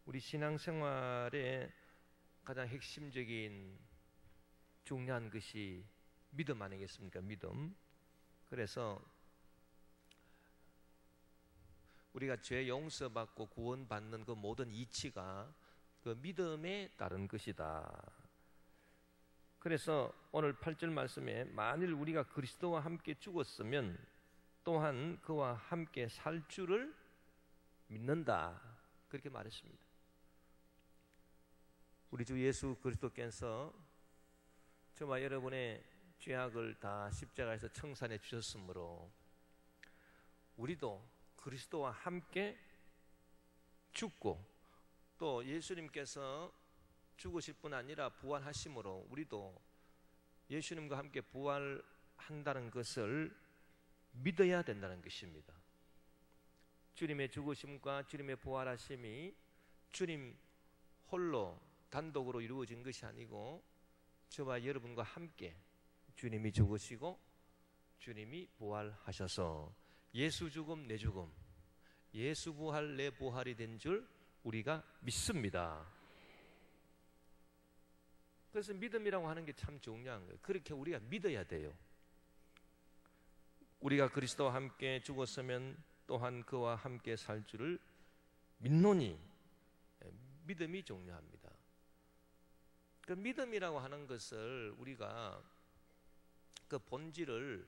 우리 신앙생활의 가장 핵심적인 중요한 것이 믿음 아니겠습니까? 믿음. 그래서 우리가 죄 용서받고 구원받는 그 모든 이치가 그 믿음에 따른 것이다. 그래서 오늘 8절 말씀에 만일 우리가 그리스도와 함께 죽었으면 또한 그와 함께 살 줄을 믿는다. 그렇게 말했습니다. 우리 주 예수 그리스도께서 저와 여러분의 죄악을 다 십자가에서 청산해 주셨으므로 우리도 그리스도와 함께 죽고 또 예수님께서 죽으실 뿐 아니라 부활하심으로 우리도 예수님과 함께 부활한다는 것을 믿어야 된다는 것입니다. 주님의 죽으심과 주님의 부활하심이 주님 홀로 단독으로 이루어진 것이 아니고 저와 여러분과 함께 주님이 죽으시고 주님이 부활하셔서 예수 죽음 내 죽음, 예수 부활 내 부활이 된 줄 우리가 믿습니다. 그래서 믿음이라고 하는 게 참 중요한 거예요. 그렇게 우리가 믿어야 돼요. 우리가 그리스도와 함께 죽었으면 또한 그와 함께 살 줄을 믿노니, 믿음이 중요합니다. 그 믿음이라고 하는 것을 우리가 그 본질을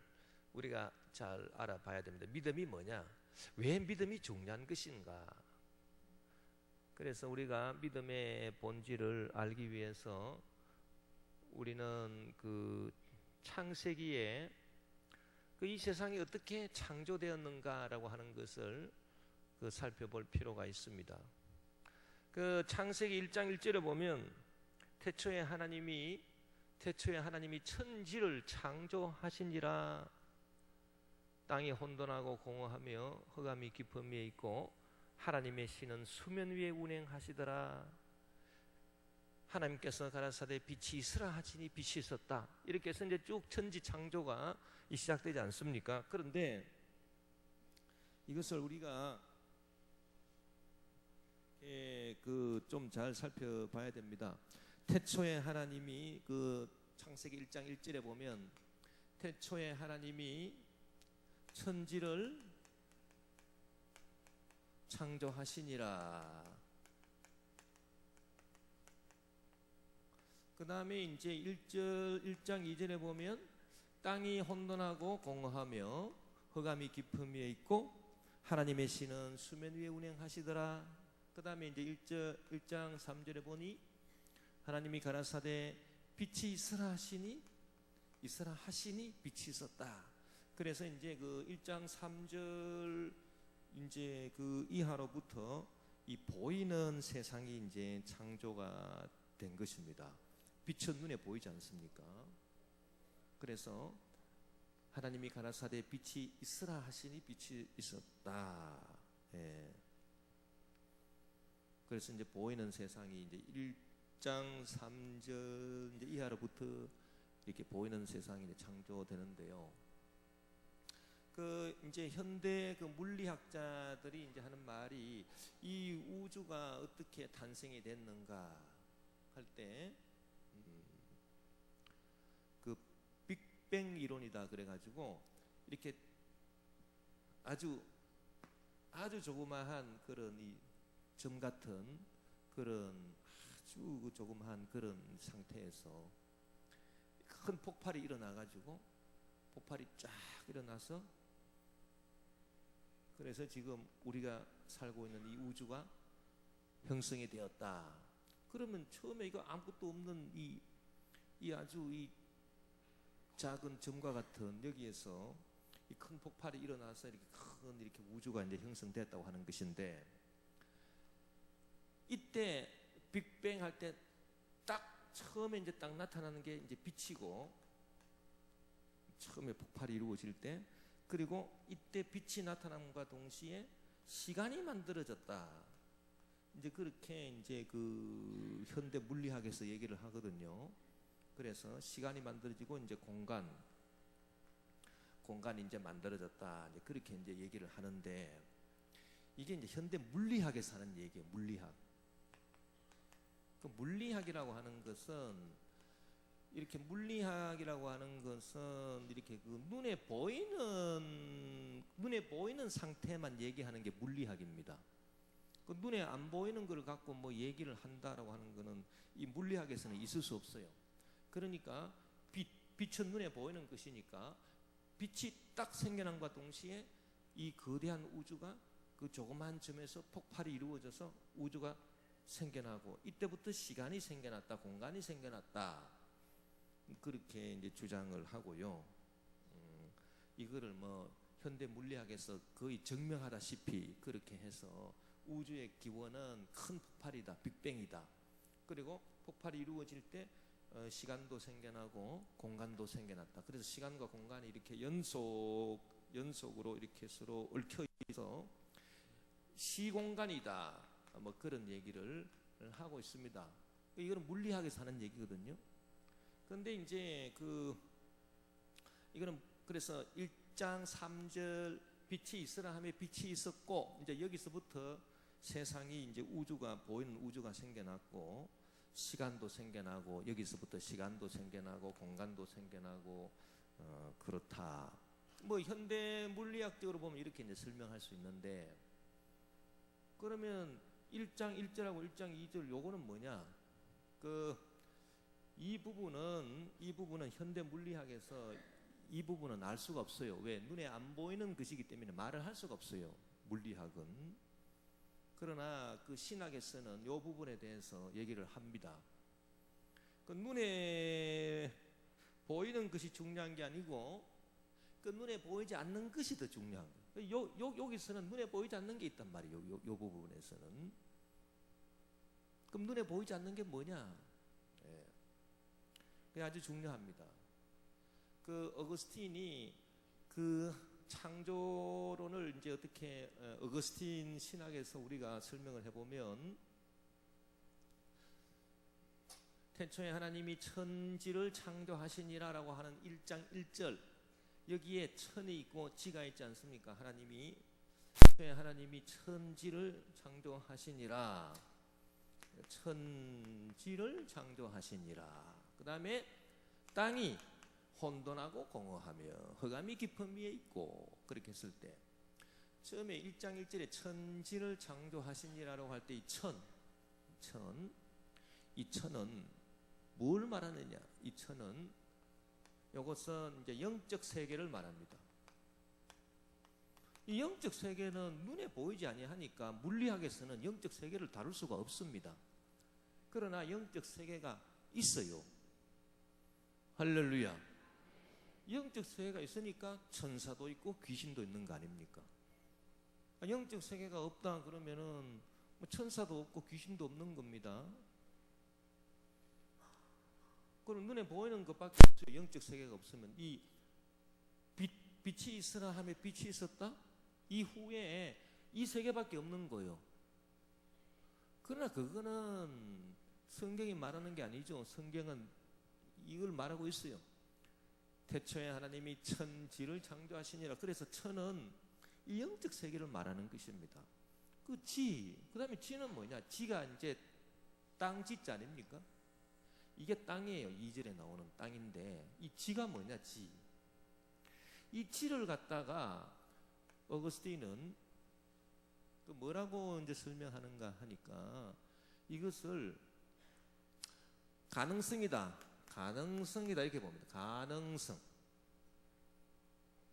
우리가 잘 알아봐야 됩니다. 믿음이 뭐냐? 왜 믿음이 중요한 것인가? 그래서 우리가 믿음의 본질을 알기 위해서 우리는 그 창세기에 그 이 세상이 어떻게 창조되었는가라고 하는 것을 살펴볼 필요가 있습니다. 그 창세기 1장 1절에 보면 태초에 하나님이 천지를 창조하시니라. 땅이 혼돈하고 공허하며 흑암이 깊음 위에 있고 하나님의 신은 수면 위에 운행하시더라. 하나님께서 가라사대 빛이 있으라 하시니 빛이 있었다. 이렇게 해서 이제 쭉 천지 창조가 시작되지 않습니까? 그런데 이것을 우리가 좀 잘 살펴봐야 됩니다. 태초에 하나님이 그 창세기 1장 1절에 보면 태초에 하나님이 천지를 창조하시니라. 그 다음에 이제 1장 2절에 보면 땅이 혼돈하고 공허하며 흑암이 깊음 위에 있고 하나님의 신은 수면 위에 운행하시더라. 그 다음에 이제 1장 3절에 보니 하나님이 가라사대 빛이 있으라 하시니 빛이 있었다. 그래서 이제 그 1장 3절 이제 그 이하로부터 이 보이는 세상이 이제 창조가 된 것입니다. 빛은 눈에 보이지 않습니까? 그래서 하나님이 가라사대 빛이 있으라 하시니 빛이 있었다. 예. 그래서 이제 보이는 세상이 이제 1장 3절 이제 이하로부터 이렇게 보이는 세상이 이제 창조되는데요. 그 이제 현대 그 물리학자들이 이제 하는 말이 이 우주가 어떻게 탄생이 됐는가 할 때 그 빅뱅 이론이다 그래가지고 이렇게 아주 조그마한 그런 이 점 같은 그런 아주 조그마한 그런 상태에서 큰 폭발이 일어나가지고 폭발이 쫙 일어나서 그래서 지금 우리가 살고 있는 이 우주가 형성이 되었다. 그러면 처음에 이거 아무것도 없는 이 아주 이 작은 점과 같은 여기에서 이 큰 폭발이 일어나서 이렇게 우주가 이제 형성됐다고 하는 것인데 이때 빅뱅 할 때 딱 처음에 이제 딱 나타나는 게 이제 빛이고 처음에 폭발이 이루어질 때 그리고 이때 빛이 나타남과 동시에 시간이 만들어졌다. 이제 그렇게 이제 그 현대 물리학에서 얘기를 하거든요. 그래서 시간이 만들어지고 이제 공간이 이제 만들어졌다. 이제 그렇게 이제 얘기를 하는데 이게 이제 현대 물리학에서 하는 얘기예요. 물리학. 그 물리학이라고 하는 것은 이렇게 그 눈에 보이는 상태만 얘기하는 게 물리학입니다. 그 눈에 안 보이는 걸 갖고 뭐 얘기를 한다라고 하는 거는 이 물리학에서는 있을 수 없어요. 그러니까 빛은 눈에 보이는 것이니까 빛이 딱 생겨난과 동시에 이 거대한 우주가 그 조그만 점에서 폭발이 이루어져서 우주가 생겨나고, 이때부터 시간이 생겨났다, 공간이 생겨났다, 그렇게 이제 주장을 하고요. 이거를 뭐 현대 물리학에서 거의 증명하다시피 그렇게 해서 우주의 기원은 큰 폭발이다, 빅뱅이다. 그리고 폭발이 이루어질 때 시간도 생겨나고 공간도 생겨났다. 그래서 시간과 공간이 이렇게 연속으로 이렇게 서로 얽혀 있어 시공간이다, 뭐 그런 얘기를 하고 있습니다. 이거는 물리학에서 하는 얘기거든요. 그런데 이제 이거는 그래서 1장 3절 빛이 있으라 하며 빛이 있었고, 이제 여기서부터 세상이 이제 보이는 우주가 생겨났고, 시간도 생겨나고, 여기서부터 시간도 생겨나고 공간도 생겨나고, 그렇다. 뭐 현대 물리학적으로 보면 이렇게 이제 설명할 수 있는데, 그러면 1장 1절하고 1장 2절 요거는 뭐냐? 이 부분은 현대 물리학에서 이 부분은 알 수가 없어요. 왜? 눈에 안 보이는 것이기 때문에 말을 할 수가 없어요, 물리학은. 그러나 그 신학에서는 이 부분에 대해서 얘기를 합니다. 그 눈에 보이는 것이 중요한 게 아니고 그 눈에 보이지 않는 것이 더 중요한 거예요. 여기서는 눈에 보이지 않는 게 있단 말이에요. 요 부분에서는. 그럼 눈에 보이지 않는 게 뭐냐? 그게 아주 중요합니다. 그 어거스틴이 그 창조론을 이제 어떻게 어거스틴 신학에서 우리가 설명을 해보면, 태초에 하나님이 천지를 창조하시니라라고 하는 1장 1절, 여기에 천이 있고 지가 있지 않습니까? 하나님이 천지를 창조하시니라, 천지를 창조하시니라. 그 다음에 땅이 혼돈하고 공허하며 흑암이 깊은 위에 있고, 그렇게 했을 때 처음에 1장 1절에 천지를 창조하시니라고 할 때 이 천은 뭘 말하느냐? 이 천은 이것은 이제 영적 세계를 말합니다. 이 영적 세계는 눈에 보이지 아니하니까 물리학에서는 영적 세계를 다룰 수가 없습니다. 그러나 영적 세계가 있어요. 할렐루야. 영적 세계가 있으니까 천사도 있고 귀신도 있는 거 아닙니까? 영적 세계가 없다 그러면은 뭐 천사도 없고 귀신도 없는 겁니다. 그럼 눈에 보이는 것밖에 없어요. 영적 세계가 없으면. 이 빛이 있으라 하며 빛이 있었다? 이후에 이 세계밖에 없는 거예요. 그러나 그거는 성경이 말하는 게 아니죠. 성경은 이걸 말하고 있어요. 태초에 하나님이 천지를 창조하시니라. 그래서 천은 이 영적 세계를 말하는 것입니다. 그 다음에 지는 뭐냐? 지가 이제 땅 지자 아닙니까? 이게 땅이에요. 2절에 나오는 땅인데, 이 지가 뭐냐? 이 지를 갖다가 어거스틴은 뭐라고 이제 설명하는가 하니까, 이것을 가능성이다 이렇게 봅니다. 가능성.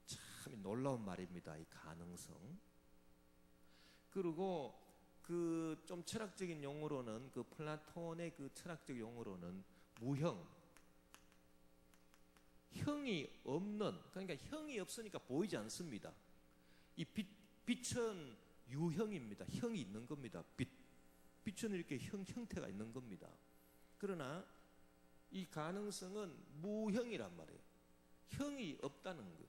참 놀라운 말입니다. 이 가능성. 그리고 그 좀 철학적인 용어로는, 그 플라톤의 그 철학적 용어로는 형이 없는, 그러니까 형이 없으니까 보이지 않습니다. 이 빛은 유형입니다. 형이 있는 겁니다. 빛은 이렇게 형태가 있는 겁니다. 그러나 이 가능성은 무형이란 말이에요. 형이 없다는 것.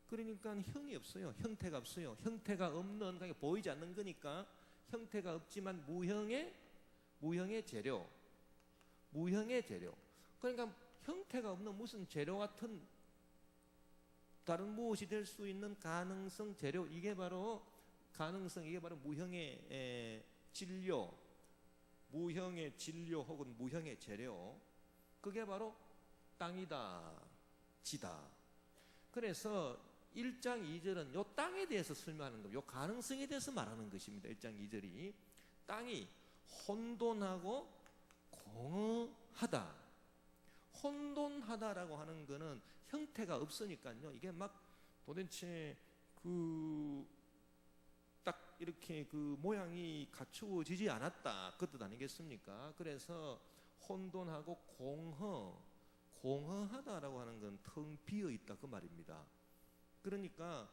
그러니까 형이 없어요. 형태가 없어요. 형태가 없는, 그러니까 보이지 않는 거니까 형태가 없지만 무형의 재료. 그러니까 형태가 없는 무슨 재료 같은 다른 무엇이 될 수 있는 가능성 재료, 이게 바로 가능성, 이게 바로 무형의 진료, 무형의 진료 혹은 무형의 재료, 그게 바로 땅이다, 지다. 그래서 1장 2절은 요 땅에 대해서 설명하는 겁니다. 요 가능성에 대해서 말하는 것입니다. 1장 2절이 땅이 혼돈하고 공허하다. 혼돈하다라고 하는 거는 형태가 없으니까요. 이게 막 도대체 딱 이렇게 모양이 갖추어지지 않았다, 그 뜻 아니겠습니까? 그래서 혼돈하고 공허하다라고 하는 건 텅 비어 있다, 그 말입니다. 그러니까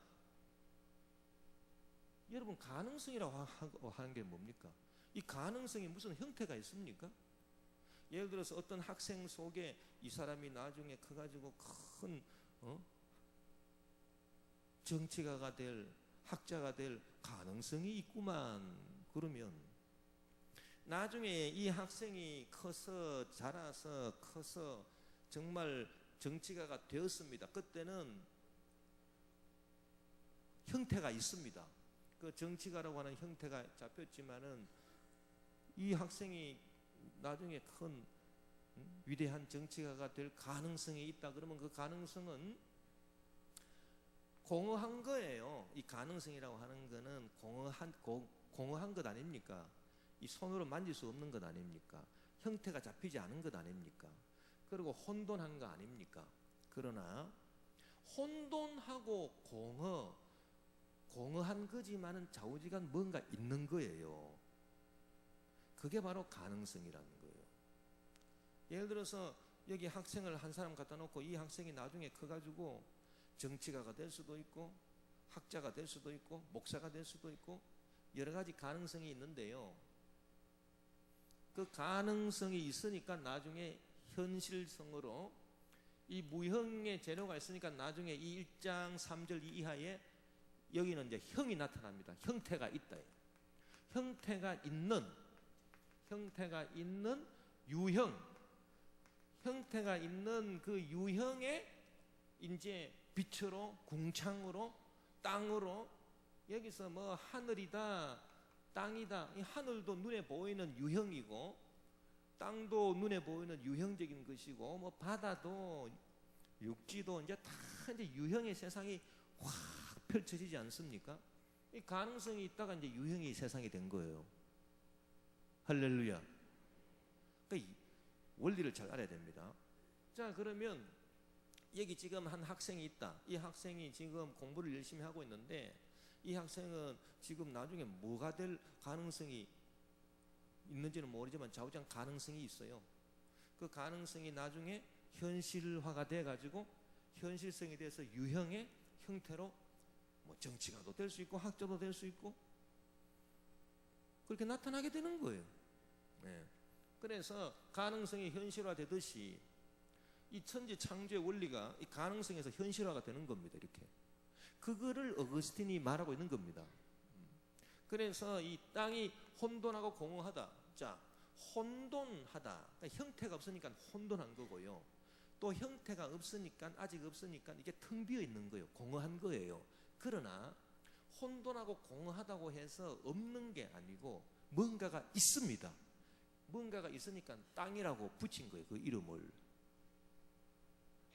여러분, 가능성이라고 하는 게 뭡니까? 이 가능성이 무슨 형태가 있습니까? 예를 들어서 어떤 학생 속에 이 사람이 나중에 커가지고 큰 정치가가 될, 학자가 될 가능성이 있구만. 그러면 나중에 이 학생이 커서 자라서 커서 정말 정치가가 되었습니다. 그때는 형태가 있습니다. 그 정치가라고 하는 형태가 잡혔지만은 이 학생이 나중에 큰 위대한 정치가가 될 가능성이 있다. 그러면 그 가능성은 공허한 거예요. 이 가능성이라고 하는 거는 공허한 것 아닙니까? 이 손으로 만질 수 없는 것 아닙니까? 형태가 잡히지 않은 것 아닙니까? 그리고 혼돈한 거 아닙니까? 그러나 혼돈하고 공허한 거지만은 좌우지간 뭔가 있는 거예요. 그게 바로 가능성이라는 거예요. 예를 들어서 여기 학생을 한 사람 갖다 놓고 이 학생이 나중에 커가지고 정치가가 될 수도 있고 학자가 될 수도 있고 목사가 될 수도 있고 여러 가지 가능성이 있는데요. 그 가능성이 있으니까 나중에 현실성으로 이 무형의 재료가 있으니까 나중에 이 1장 3절 이하에 여기는 이제 형이 나타납니다. 형태가 있다. 형태가 있는 유형, 형태가 있는 그 유형의 이제 빛으로, 궁창으로, 땅으로, 여기서 뭐 하늘이다, 땅이다. 이 하늘도 눈에 보이는 유형이고 땅도 눈에 보이는 유형적인 것이고 뭐 바다도 육지도 이제 다 이제 유형의 세상이 확 펼쳐지지 않습니까? 이 가능성이 있다가 이제 유형이 세상이 된 거예요. 할렐루야. 그러니까 원리를 잘 알아야 됩니다. 자, 그러면 여기 지금 한 학생이 있다. 이 학생이 지금 공부를 열심히 하고 있는데 이 학생은 지금 나중에 뭐가 될 가능성이 있는지는 모르지만 좌우장 가능성이 있어요. 그 가능성이 나중에 현실화가 돼가지고 현실성에 대해서 유형의 형태로 뭐 정치가도 될 수 있고 학자도 될 수 있고 그렇게 나타나게 되는 거예요. 네. 그래서 가능성이 현실화되듯이 이 천지 창조의 원리가 이 가능성에서 현실화가 되는 겁니다. 이렇게 그거를 어거스틴이 말하고 있는 겁니다. 그래서 이 땅이 혼돈하고 공허하다. 자, 혼돈하다. 그러니까 형태가 없으니까 혼돈한 거고요. 또 형태가 없으니까 아직 없으니까 이게 텅 비어 있는 거예요. 공허한 거예요. 그러나 혼돈하고 공허하다고 해서 없는 게 아니고 뭔가가 있습니다. 뭔가가 있으니까 땅이라고 붙인 거예요. 그 이름을.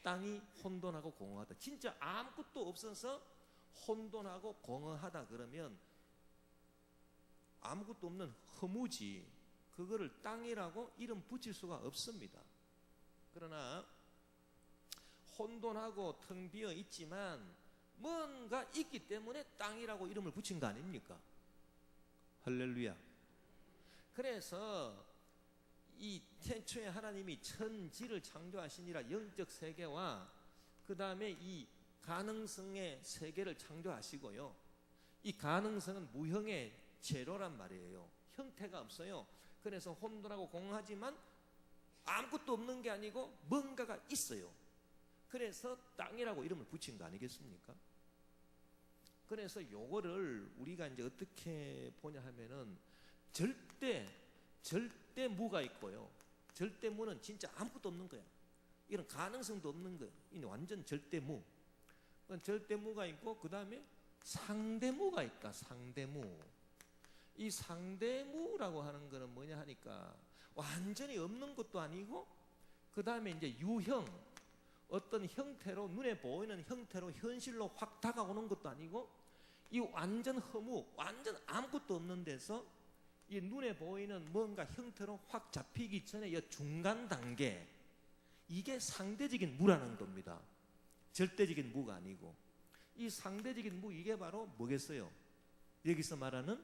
땅이 혼돈하고 공허하다. 진짜 아무것도 없어서 혼돈하고 공허하다 그러면 아무것도 없는 허무지 그거를 땅이라고 이름 붙일 수가 없습니다. 그러나 혼돈하고 텅 비어 있지만 뭔가 있기 때문에 땅이라고 이름을 붙인 거 아닙니까? 할렐루야. 그래서 이 태초에 하나님이 천지를 창조하시니라 영적 세계와 그 다음에 이 가능성의 세계를 창조하시고요. 이 가능성은 무형의 재료란 말이에요. 형태가 없어요. 그래서 혼돈하고 공허하지만 아무것도 없는 게 아니고 뭔가가 있어요. 그래서 땅이라고 이름을 붙인 거 아니겠습니까? 그래서 요거를 우리가 이제 어떻게 보냐 하면은 절대무가 있고요. 절대무는 진짜 아무것도 없는 거야. 이런 가능성도 없는 거예요. 이 완전 절대무. 절대무가 있고 그 다음에 상대무가 있다. 상대무. 이 상대무라고 하는 거는 뭐냐 하니까 완전히 없는 것도 아니고, 그 다음에 이제 유형, 어떤 형태로, 눈에 보이는 형태로 현실로 확 다가오는 것도 아니고, 이 완전 허무, 완전 아무것도 없는 데서 이 눈에 보이는 뭔가 형태로 확 잡히기 전에 이 중간 단계, 이게 상대적인 무라는 겁니다. 절대적인 무가 아니고. 이 상대적인 무, 이게 바로 뭐겠어요? 여기서 말하는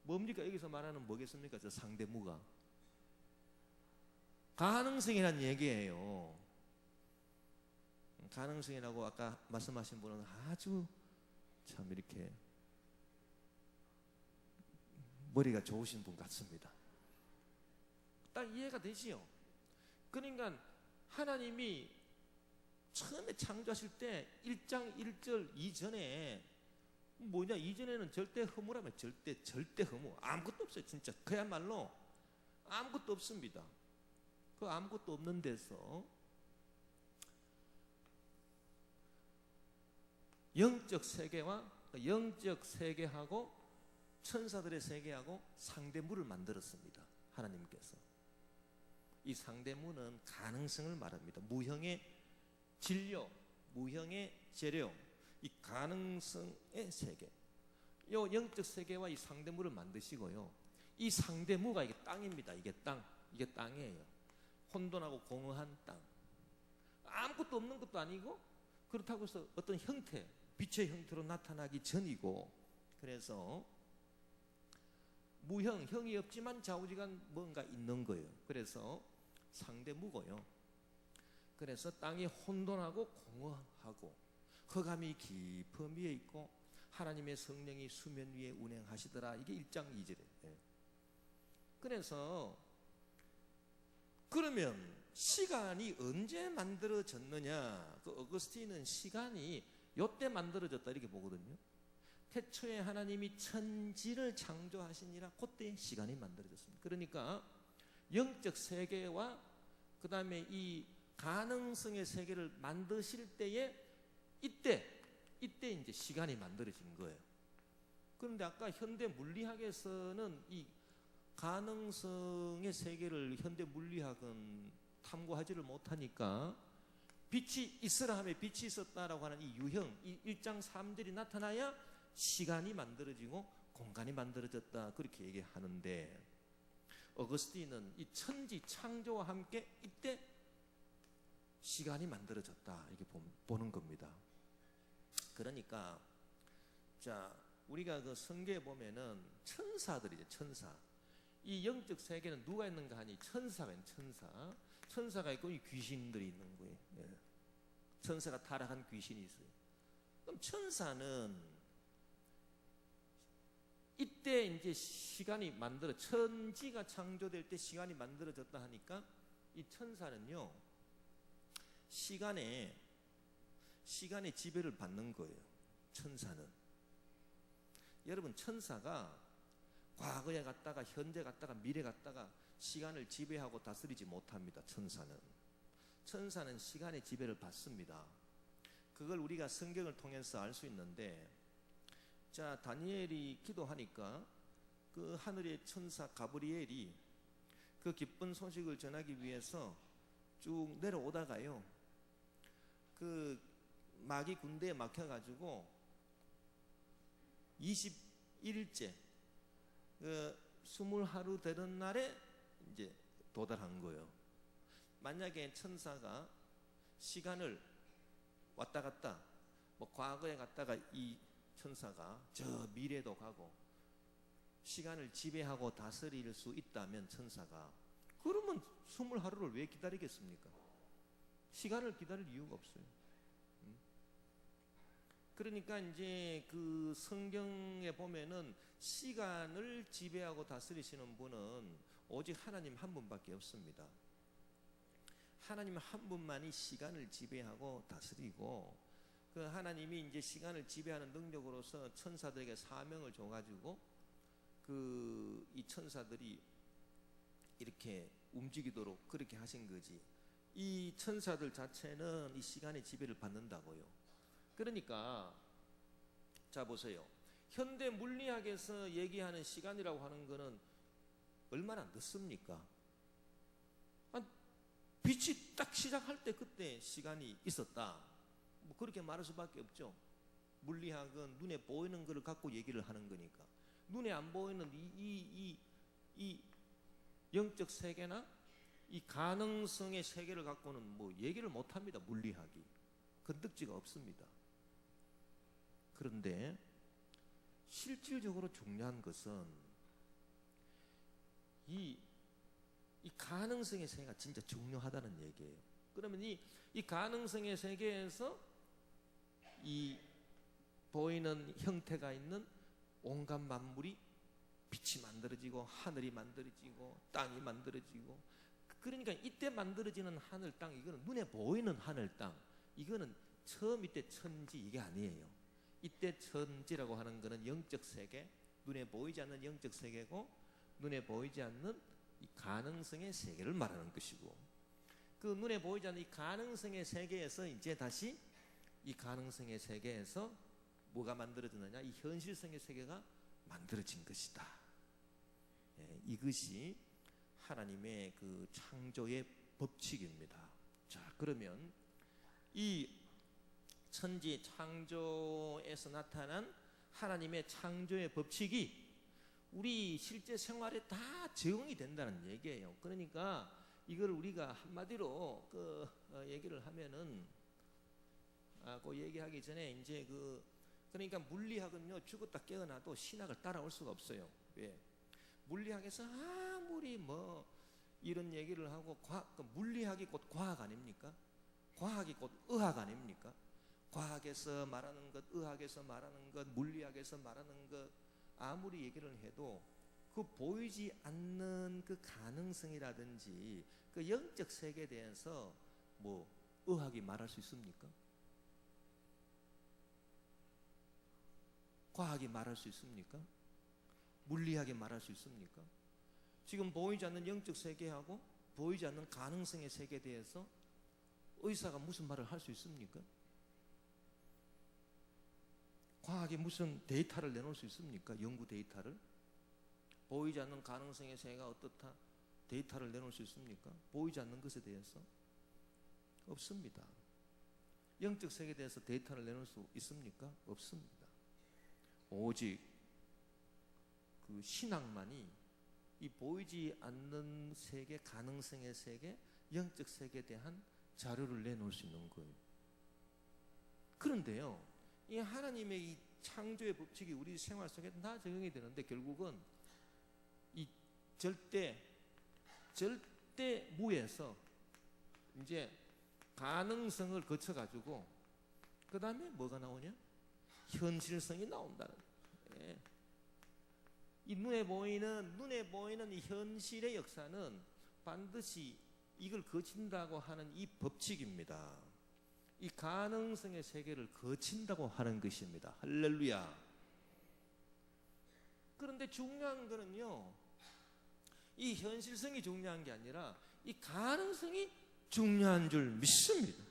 뭡니까? 여기서 말하는 뭐겠습니까? 저 상대무가 가능성이라는 얘기예요. 가능성이라고 아까 말씀하신 분은 아주 참 이렇게 머리가 좋으신 분 같습니다. 딱 이해가 되지요? 그러니까 하나님이 처음에 창조하실 때 1장 1절 이전에 뭐냐, 이전에는 절대 허무라면 절대 허무, 아무것도 없어요. 진짜 그야말로 아무것도 없습니다. 그 아무것도 없는 데서 영적 세계와 영적 세계하고 천사들의 세계하고 상대무를 만들었습니다. 하나님께서. 이 상대무는 가능성을 말합니다. 무형의 진료, 무형의 재료, 이 가능성의 세계, 이 영적 세계와 이 상대무를 만드시고요. 이 상대무가 이게 땅입니다. 이게 땅, 이게 땅이에요. 혼돈하고 공허한 땅, 아무것도 없는 것도 아니고, 그렇다고 해서 어떤 형태, 빛의 형태로 나타나기 전이고, 그래서 무형, 형이 없지만 좌우지간 뭔가 있는 거예요. 그래서 상대무고요. 그래서 땅이 혼돈하고 공허하고 흑암이 깊음 위에 있고 하나님의 성령이 수면 위에 운행하시더라. 이게 1장 2절에. 그래서 그러면 시간이 언제 만들어졌느냐? 그 어거스틴은 시간이 요때 만들어졌다 이렇게 보거든요. 태초에 하나님이 천지를 창조하시니라 그때 시간이 만들어졌습니다. 그러니까 영적 세계와 그 다음에 이 가능성의 세계를 만드실 때에 이때 이제 시간이 만들어진 거예요. 그런데 아까 현대 물리학에서는 이 가능성의 세계를 현대 물리학은 탐구하지를 못하니까 빛이 있으라 하면 빛이 있었다라고 하는 이 유형, 이 1장 3절이 나타나야 시간이 만들어지고 공간이 만들어졌다 그렇게 얘기하는데, 어거스틴은 이 천지 창조와 함께 이때 시간이 만들어졌다 이렇게 보는 겁니다. 그러니까 자, 우리가 그 성경에 보면은 천사들이죠. 천사. 이 영적 세계는 누가 있는가 하니 천사가 있는, 천사가 있고 이 귀신들이 있는 거예요. 천사가 타락한 귀신이 있어요. 그럼 천사는 이때 이제 시간이 천지가 창조될 때 시간이 만들어졌다 하니까 이 천사는요, 시간의 지배를 받는 거예요. 천사는. 여러분, 천사가 과거에 갔다가 현재 갔다가 미래 갔다가 시간을 지배하고 다스리지 못합니다. 천사는 시간의 지배를 받습니다. 그걸 우리가 성경을 통해서 알 수 있는데, 자, 다니엘이 기도하니까 그 하늘의 천사 가브리엘이 그 기쁜 소식을 전하기 위해서 쭉 내려오다가요, 그 마귀 군대에 막혀가지고 21일째 그 20하루 되는 날에 이제 도달한 거예요. 만약에 천사가 시간을 왔다 갔다, 뭐 과거에 갔다가 이 천사가 저 미래도 가고 시간을 지배하고 다스릴 수 있다면 천사가, 그러면 20하루를 왜 기다리겠습니까? 시간을 기다릴 이유가 없어요. 그러니까 이제 그 성경에 보면은 시간을 지배하고 다스리시는 분은 오직 하나님 한 분밖에 없습니다. 하나님 한 분만이 시간을 지배하고 다스리고, 그 하나님이 이제 시간을 지배하는 능력으로서 천사들에게 사명을 줘가지고 그 이 천사들이 이렇게 움직이도록 그렇게 하신 거지, 이 천사들 자체는 이 시간의 지배를 받는다고요. 그러니까 자 보세요. 현대 물리학에서 얘기하는 시간이라고 하는 거는 얼마나 늦습니까? 빛이 딱 시작할 때 그때 시간이 있었다. 뭐 그렇게 말할 수밖에 없죠. 물리학은 눈에 보이는 것을 갖고 얘기를 하는 거니까. 눈에 안 보이는 이 영적 세계나 이 가능성의 세계를 갖고는 뭐 얘기를 못 합니다. 물리학이. 건덕지가 없습니다. 그런데 실질적으로 중요한 것은 이 가능성의 세계가 진짜 중요하다는 얘기예요. 그러면 이 가능성의 세계에서 이 보이는 형태가 있는 온갖 만물이 빛이 만들어지고 하늘이 만들어지고 땅이 만들어지고, 그러니까 이때 만들어지는 하늘 땅, 이거는 눈에 보이는 하늘 땅, 이거는 처음 이때 천지 이게 아니에요. 이때 천지라고 하는 거는 영적 세계, 눈에 보이지 않는 영적 세계고 눈에 보이지 않는 이 가능성의 세계를 말하는 것이고, 그 눈에 보이지 않는 이 가능성의 세계에서 이제 다시 이 가능성의 세계에서 뭐가 만들어지느냐, 이 현실성의 세계가 만들어진 것이다. 예, 이것이 하나님의 그 창조의 법칙입니다. 자, 그러면 이 천지 창조에서 나타난 하나님의 창조의 법칙이 우리 실제 생활에 다 적용이 된다는 얘기예요. 그러니까 이걸 우리가 한마디로 얘기를 하면은 그 얘기하기 전에 이제 그러니까 물리학은요, 죽었다 깨어나도 신학을 따라올 수가 없어요. 왜? 물리학에서 아무리 뭐 이런 얘기를 하고 물리학이 곧 과학 아닙니까? 과학이 곧 의학 아닙니까? 과학에서 말하는 것, 의학에서 말하는 것, 물리학에서 말하는 것, 아무리 얘기를 해도 그 보이지 않는 그 가능성이라든지 그 영적 세계에 대해서 뭐 의학이 말할 수 있습니까? 과학이 말할 수 있습니까? 물리학이 말할 수 있습니까? 지금 보이지 않는 영적 세계하고 보이지 않는 가능성의 세계에 대해서 의사가 무슨 말을 할 수 있습니까? 과학이 무슨 데이터를 내놓을 수 있습니까? 연구 데이터를? 보이지 않는 가능성의 세계가 어떻다? 데이터를 내놓을 수 있습니까? 보이지 않는 것에 대해서? 없습니다. 영적 세계에 대해서 데이터를 내놓을 수 있습니까? 없습니다. 오직 그 신학만이 이 보이지 않는 세계, 가능성의 세계, 영적 세계에 대한 자료를 내놓을 수 있는 거예요. 그런데요, 이 하나님의 이 창조의 법칙이 우리 생활 속에 다 적용이 되는데 결국은 이 절대무에서 이제 가능성을 거쳐가지고 그 다음에 뭐가 나오냐? 현실성이 나온다는 거예요. 예. 이 눈에 보이는 이 현실의 역사는 반드시 이걸 거친다고 하는 이 법칙입니다. 이 가능성의 세계를 거친다고 하는 것입니다. 할렐루야. 그런데 중요한 거는요, 이 현실성이 중요한 게 아니라 이 가능성이 중요한 줄 믿습니다.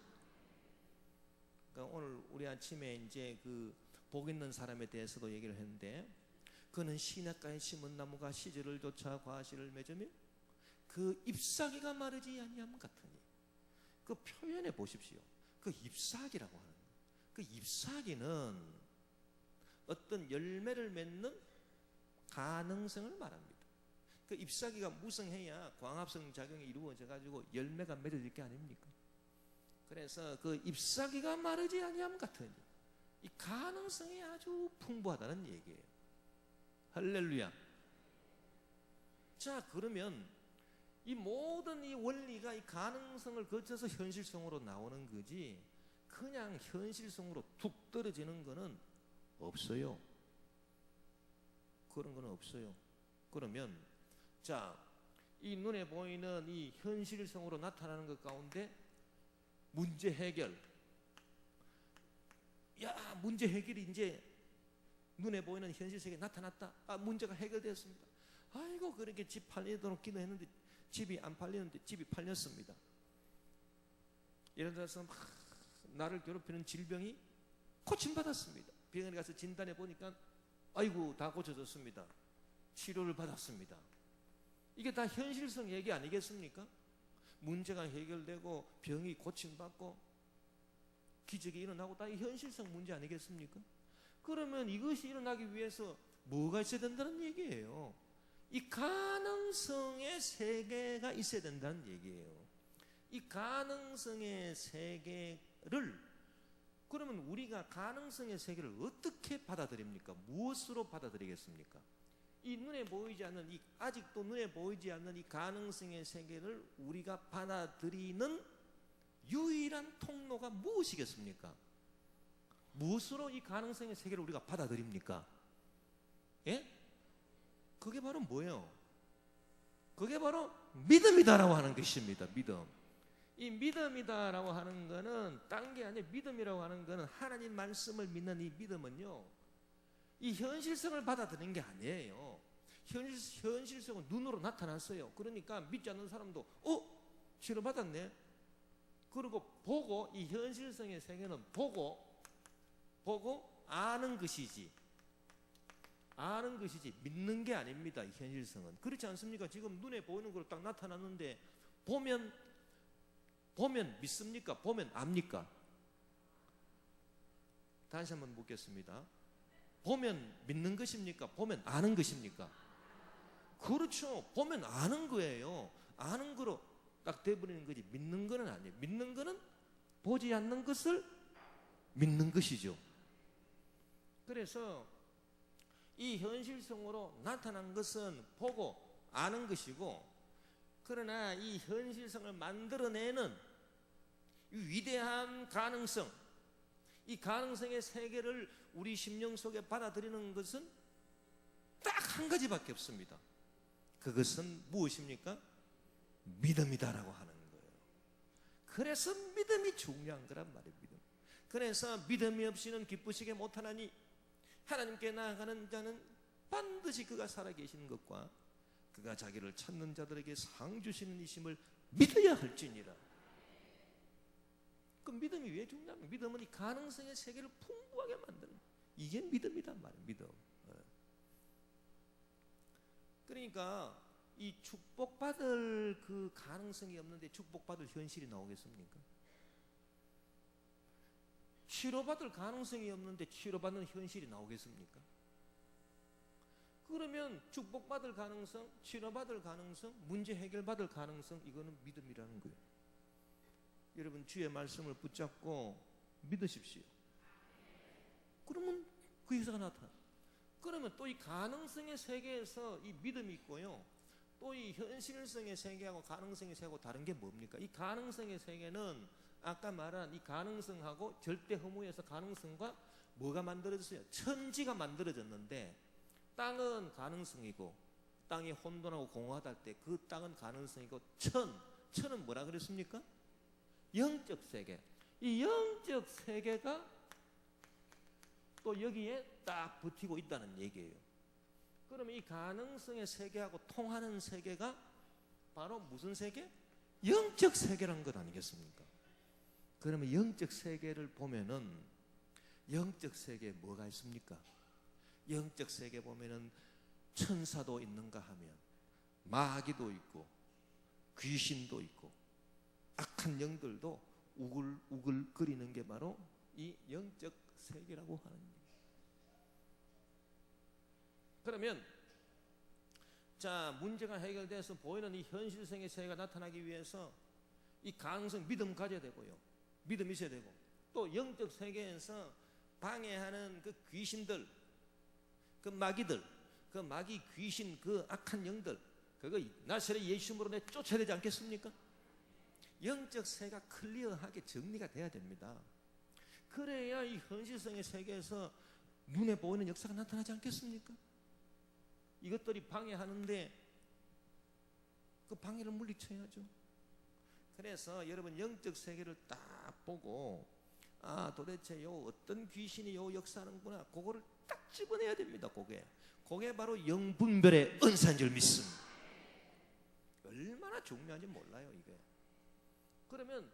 그러니까 오늘 우리 아침에 이제 복 있는 사람에 대해서도 얘기를 했는데, 그는 시냇가에 심은 나무가 시절을 쫓아 과실을 맺으며 그 잎사귀가 마르지 아니함 같으니. 그 표현해 보십시오. 그 잎사귀라고 하는 거예요. 그 잎사귀는 어떤 열매를 맺는 가능성을 말합니다. 그 잎사귀가 무성해야 광합성 작용이 이루어져 가지고 열매가 맺어질 게 아닙니까? 그래서 그 잎사귀가 마르지 아니함 같으니 이 가능성이 아주 풍부하다는 얘기예요. 할렐루야. 자, 그러면 이 모든 이 원리가 이 가능성을 거쳐서 현실성으로 나오는 거지, 그냥 현실성으로 툭 떨어지는 거는 없어요. 그런 거는 없어요. 그러면 자, 이 눈에 보이는 이 현실성으로 나타나는 것 가운데 문제 해결. 야, 문제 해결이 이제 눈에 보이는 현실 세계에 나타났다. 문제가 해결되었습니다. 아이고, 그렇게 집 팔리도록 기도했는데 집이 안 팔리는데 집이 팔렸습니다. 예를 들어서 나를 괴롭히는 질병이 고침받았습니다. 병원에 가서 진단해 보니까 아이고 다 고쳐졌습니다. 치료를 받았습니다. 이게 다 현실성 얘기 아니겠습니까? 문제가 해결되고 병이 고침받고 기적이 일어나고 다 현실성 문제 아니겠습니까? 그러면 이것이 일어나기 위해서 뭐가 있어야 된다는 얘기예요. 이 가능성의 세계가 있어야 된다는 얘기예요. 이 가능성의 세계를, 그러면 우리가 가능성의 세계를 어떻게 받아들입니까? 무엇으로 받아들이겠습니까? 이 눈에 보이지 않는, 이 아직도 눈에 보이지 않는 이 가능성의 세계를 우리가 받아들이는 유일한 통로가 무엇이겠습니까? 무엇으로 이 가능성의 세계를 우리가 받아들입니까? 예? 그게 바로 뭐예요? 그게 바로 믿음이다라고 하는 것입니다. 믿음. 이 믿음이다라고 하는 거는 딴 게 아니에요. 믿음이라고 하는 거는 하나님 말씀을 믿는 이 믿음은요, 이 현실성을 받아들이는 게 아니에요. 현실성은 눈으로 나타났어요. 그러니까 믿지 않는 사람도 치료받았네. 그리고 보고, 이 현실성의 세계는 보고 아는 것이지 믿는 게 아닙니다. 이 현실성은. 그렇지 않습니까? 지금 눈에 보이는 걸로 딱 나타났는데 보면 믿습니까? 보면 압니까? 다시 한번 묻겠습니다. 보면 믿는 것입니까? 보면 아는 것입니까? 그렇죠. 보면 아는 거예요. 아는 거로 딱 돼버리는 거지. 믿는 거는 아니에요. 믿는 거는 보지 않는 것을 믿는 것이죠. 그래서 이 현실성으로 나타난 것은 보고 아는 것이고, 그러나 이 현실성을 만들어내는 이 위대한 가능성, 이 가능성의 세계를 우리 심령 속에 받아들이는 것은 딱 한 가지밖에 없습니다. 그것은 무엇입니까? 믿음이다라고 하는 거예요. 그래서 믿음이 중요한 거란 말이에요. 믿음. 그래서 믿음이 없이는 기쁘시게 못하나니 하나님께 나아가는 자는 반드시 그가 살아계시는 것과 그가 자기를 찾는 자들에게 상 주시는 이심을 믿어야 할지니라. 그 믿음이 왜 중요하면, 믿음은 이 가능성의 세계를 풍부하게 만드는, 이게 믿음이란 말이에요. 믿음. 그러니까 이 축복받을 그 가능성이 없는데 축복받을 현실이 나오겠습니까? 치료받을 가능성이 없는데 치료받는 현실이 나오겠습니까? 그러면 축복받을 가능성, 치료받을 가능성, 문제 해결받을 가능성, 이거는 믿음이라는 거예요. 여러분 주의 말씀을 붙잡고 믿으십시오. 그러면 그 역사가 나타나. 그러면 또 이 가능성의 세계에서 이 믿음이 있고요, 또 이 현실성의 세계하고 가능성의 세계하고 다른 게 뭡니까? 이 가능성의 세계는 아까 말한 이 가능성하고 절대 허무에서 가능성과 뭐가 만들어졌어요? 천지가 만들어졌는데, 땅은 가능성이고 땅이 혼돈하고 공허하다 할 때 그 땅은 가능성이고, 천은 뭐라 그랬습니까? 영적 세계. 이 영적 세계가 또 여기에 딱 버티고 있다는 얘기예요. 그러면 이 가능성의 세계하고 통하는 세계가 바로 무슨 세계? 영적 세계란 것 아니겠습니까? 그러면 영적 세계를 보면은 영적 세계에 뭐가 있습니까? 영적 세계 보면은 천사도 있는가 하면 마귀도 있고 귀신도 있고 악한 영들도 우글우글거리는 게 바로 이 영적 세계라고 하는 얘기예요. 그러면 자, 문제가 해결돼서 보이는 이 현실성의 세계가 나타나기 위해서 이 가능성, 믿음 가져야 되고요, 믿음 있어야 되고, 또 영적 세계에서 방해하는 그 귀신들, 그 마귀들, 그 마귀 귀신, 그 악한 영들, 그거 나사렛 예수님으로 내 쫓아야 되지 않겠습니까? 영적 세계가 클리어하게 정리가 돼야 됩니다. 그래야 이 현실성의 세계에서 눈에 보이는 역사가 나타나지 않겠습니까? 이것들이 방해하는데 그 방해를 물리쳐야죠. 그래서 여러분 영적 세계를 딱 보고, 아, 도대체 요 어떤 귀신이 요 역사하는구나, 그거를 딱 집어내야 됩니다. 그게 바로 영분별의 은사인 줄 믿습니다. 얼마나 중요한지 몰라요, 이게. 그러면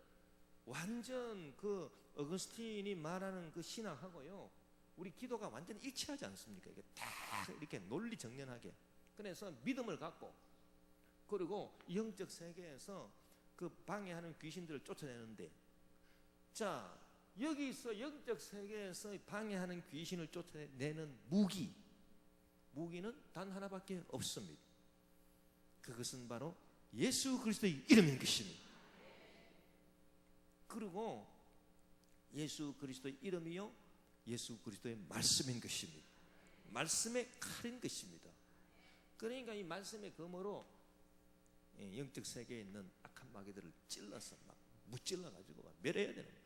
완전 그 어거스틴이 말하는 그 신학하고요, 우리 기도가 완전히 일치하지 않습니까? 이게 다 이렇게 논리 정연하게. 그래서 믿음을 갖고, 그리고 영적 세계에서 그 방해하는 귀신들을 쫓아내는데, 자, 여기서 영적 세계에서 방해하는 귀신을 쫓아내는 무기는 단 하나밖에 없습니다. 그것은 바로 예수 그리스도의 이름인 것입니다. 그리고 예수 그리스도의 이름이요, 예수 그리스도의 말씀인 것입니다. 말씀의 칼인 것입니다. 그러니까 이 말씀의 검으로 영적 세계에 있는 악한 마귀들을 찔러서 막 무찔러 가지고 멸해야 되는 거예요.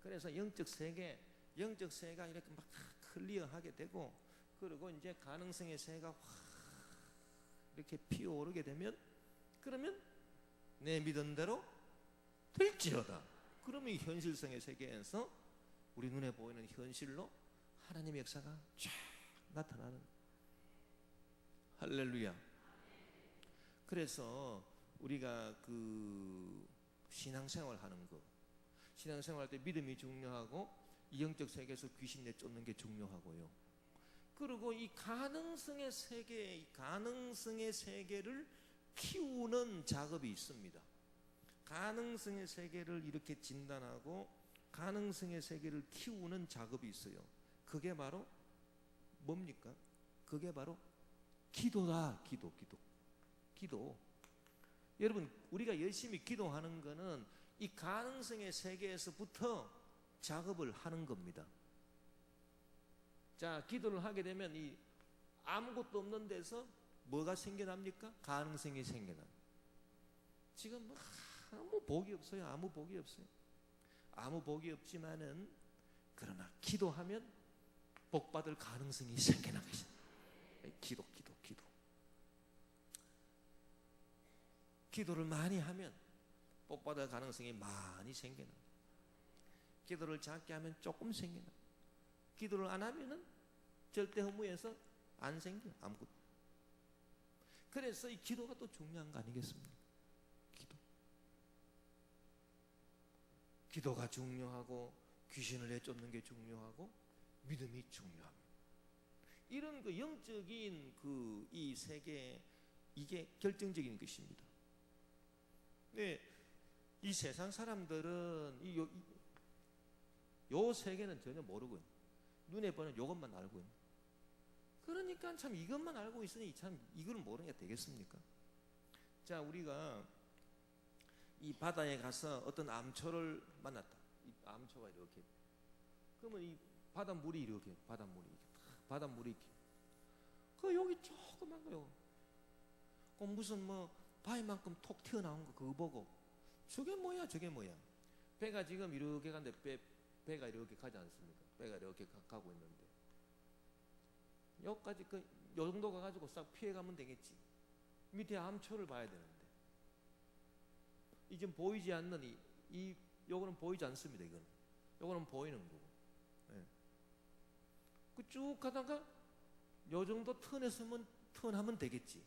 그래서 영적 세계가 이렇게 막 클리어하게 되고, 그리고 이제 가능성의 세계가 확 이렇게 피어오르게 되면, 그러면 내 믿은 대로 될지어다. 그러면 이 현실성의 세계에서 우리 눈에 보이는 현실로 하나님의 역사가 쫙 나타나는. 할렐루야. 그래서 우리가 그 신앙생활 하는 거, 신앙생활 할 때 믿음이 중요하고, 이 영적 세계에서 귀신 내쫓는 게 중요하고요. 그리고 이 가능성의 세계를 키우는 작업이 있습니다. 가능성의 세계를 이렇게 진단하고 가능성의 세계를 키우는 작업이 있어요. 그게 바로 뭡니까? 그게 바로 기도다. 기도. 여러분, 우리가 열심히 기도하는 거는 이 가능성의 세계에서부터 작업을 하는 겁니다. 자, 기도를 하게 되면 이 아무것도 없는 데서 뭐가 생겨납니까? 가능성이 생겨납니다. 지금 뭐 아무 복이 없어요. 아무 복이 없지만은, 그러나 기도하면 복받을 가능성이 생겨나겠죠. 기도. 기도를 많이 하면 복받을 가능성이 많이 생겨나. 기도를 작게 하면 조금 생겨나. 기도를 안 하면은 절대 허무해서 안 생겨, 아무것도. 그래서 이 기도가 또 중요한 거 아니겠습니까? 기도가 중요하고, 귀신을 내쫓는 게 중요하고, 믿음이 중요합니다. 이런 그 영적인 그 이 세계, 이게 결정적인 것입니다. 네, 이 세상 사람들은 요 세계는 전혀 모르고요. 눈에 보이는 요것만 알고요. 그러니까 참 이것만 알고 있으니 참 이걸 모르는 게 되겠습니까? 자, 우리가 이 바다에 가서 어떤 암초를 만났다. 이 암초가 이렇게. 그러면 이 바닷물이 이렇게, 바닷물이 이렇게. 그 여기 조그만 거요. 그 무슨 뭐 바위만큼 톡 튀어나온 거 그거 보고, 저게 뭐야? 배가 지금 이렇게 가는데 배가 이렇게 가지 않습니까? 배가 이렇게 가고 있는데, 여기까지 요 정도 가가지고 싹 피해가면 되겠지. 밑에 암초를 봐야 되는데, 이 지금 보이지 않는 요거는 보이지 않습니다. 요거는 보이는 거고. 예. 그 쭉 가다가 요 정도 턴하면 되겠지.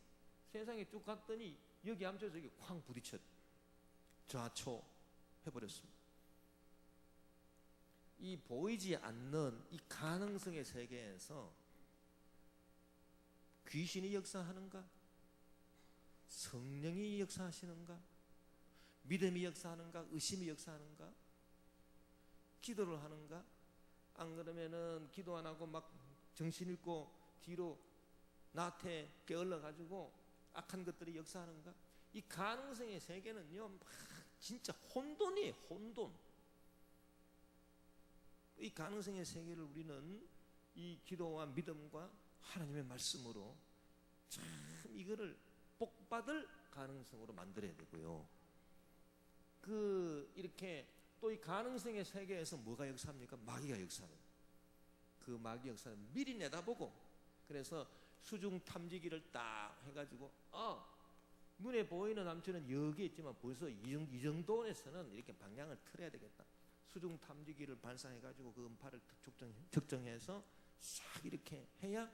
세상에 쭉 갔더니 여기 암초에서 여기 쾅 부딪혔. 좌초 해버렸습니다. 이 보이지 않는 이 가능성의 세계에서 귀신이 역사하는가? 성령이 역사하시는가? 믿음이 역사하는가? 의심이 역사하는가? 기도를 하는가? 안 그러면은 기도 안 하고 막 정신 잃고 뒤로 나태 게을러 가지고 악한 것들이 역사하는가? 이 가능성의 세계는요, 막 진짜 혼돈이에요. 혼돈. 이 가능성의 세계를 우리는 이 기도와 믿음과 하나님의 말씀으로 참 이거를 복받을 가능성으로 만들어야 되고요. 이렇게 또 이 가능성의 세계에서 뭐가 역사합니까? 마귀가 역사해요. 그 마귀 역사는 미리 내다보고, 그래서 수중 탐지기를 딱 해가지고, 눈에 보이는 암초는 여기 있지만 벌써 이 정도에서는 이렇게 방향을 틀어야 되겠다. 수중 탐지기를 발사해가지고 그 음파를 측정해서 싹 이렇게 해야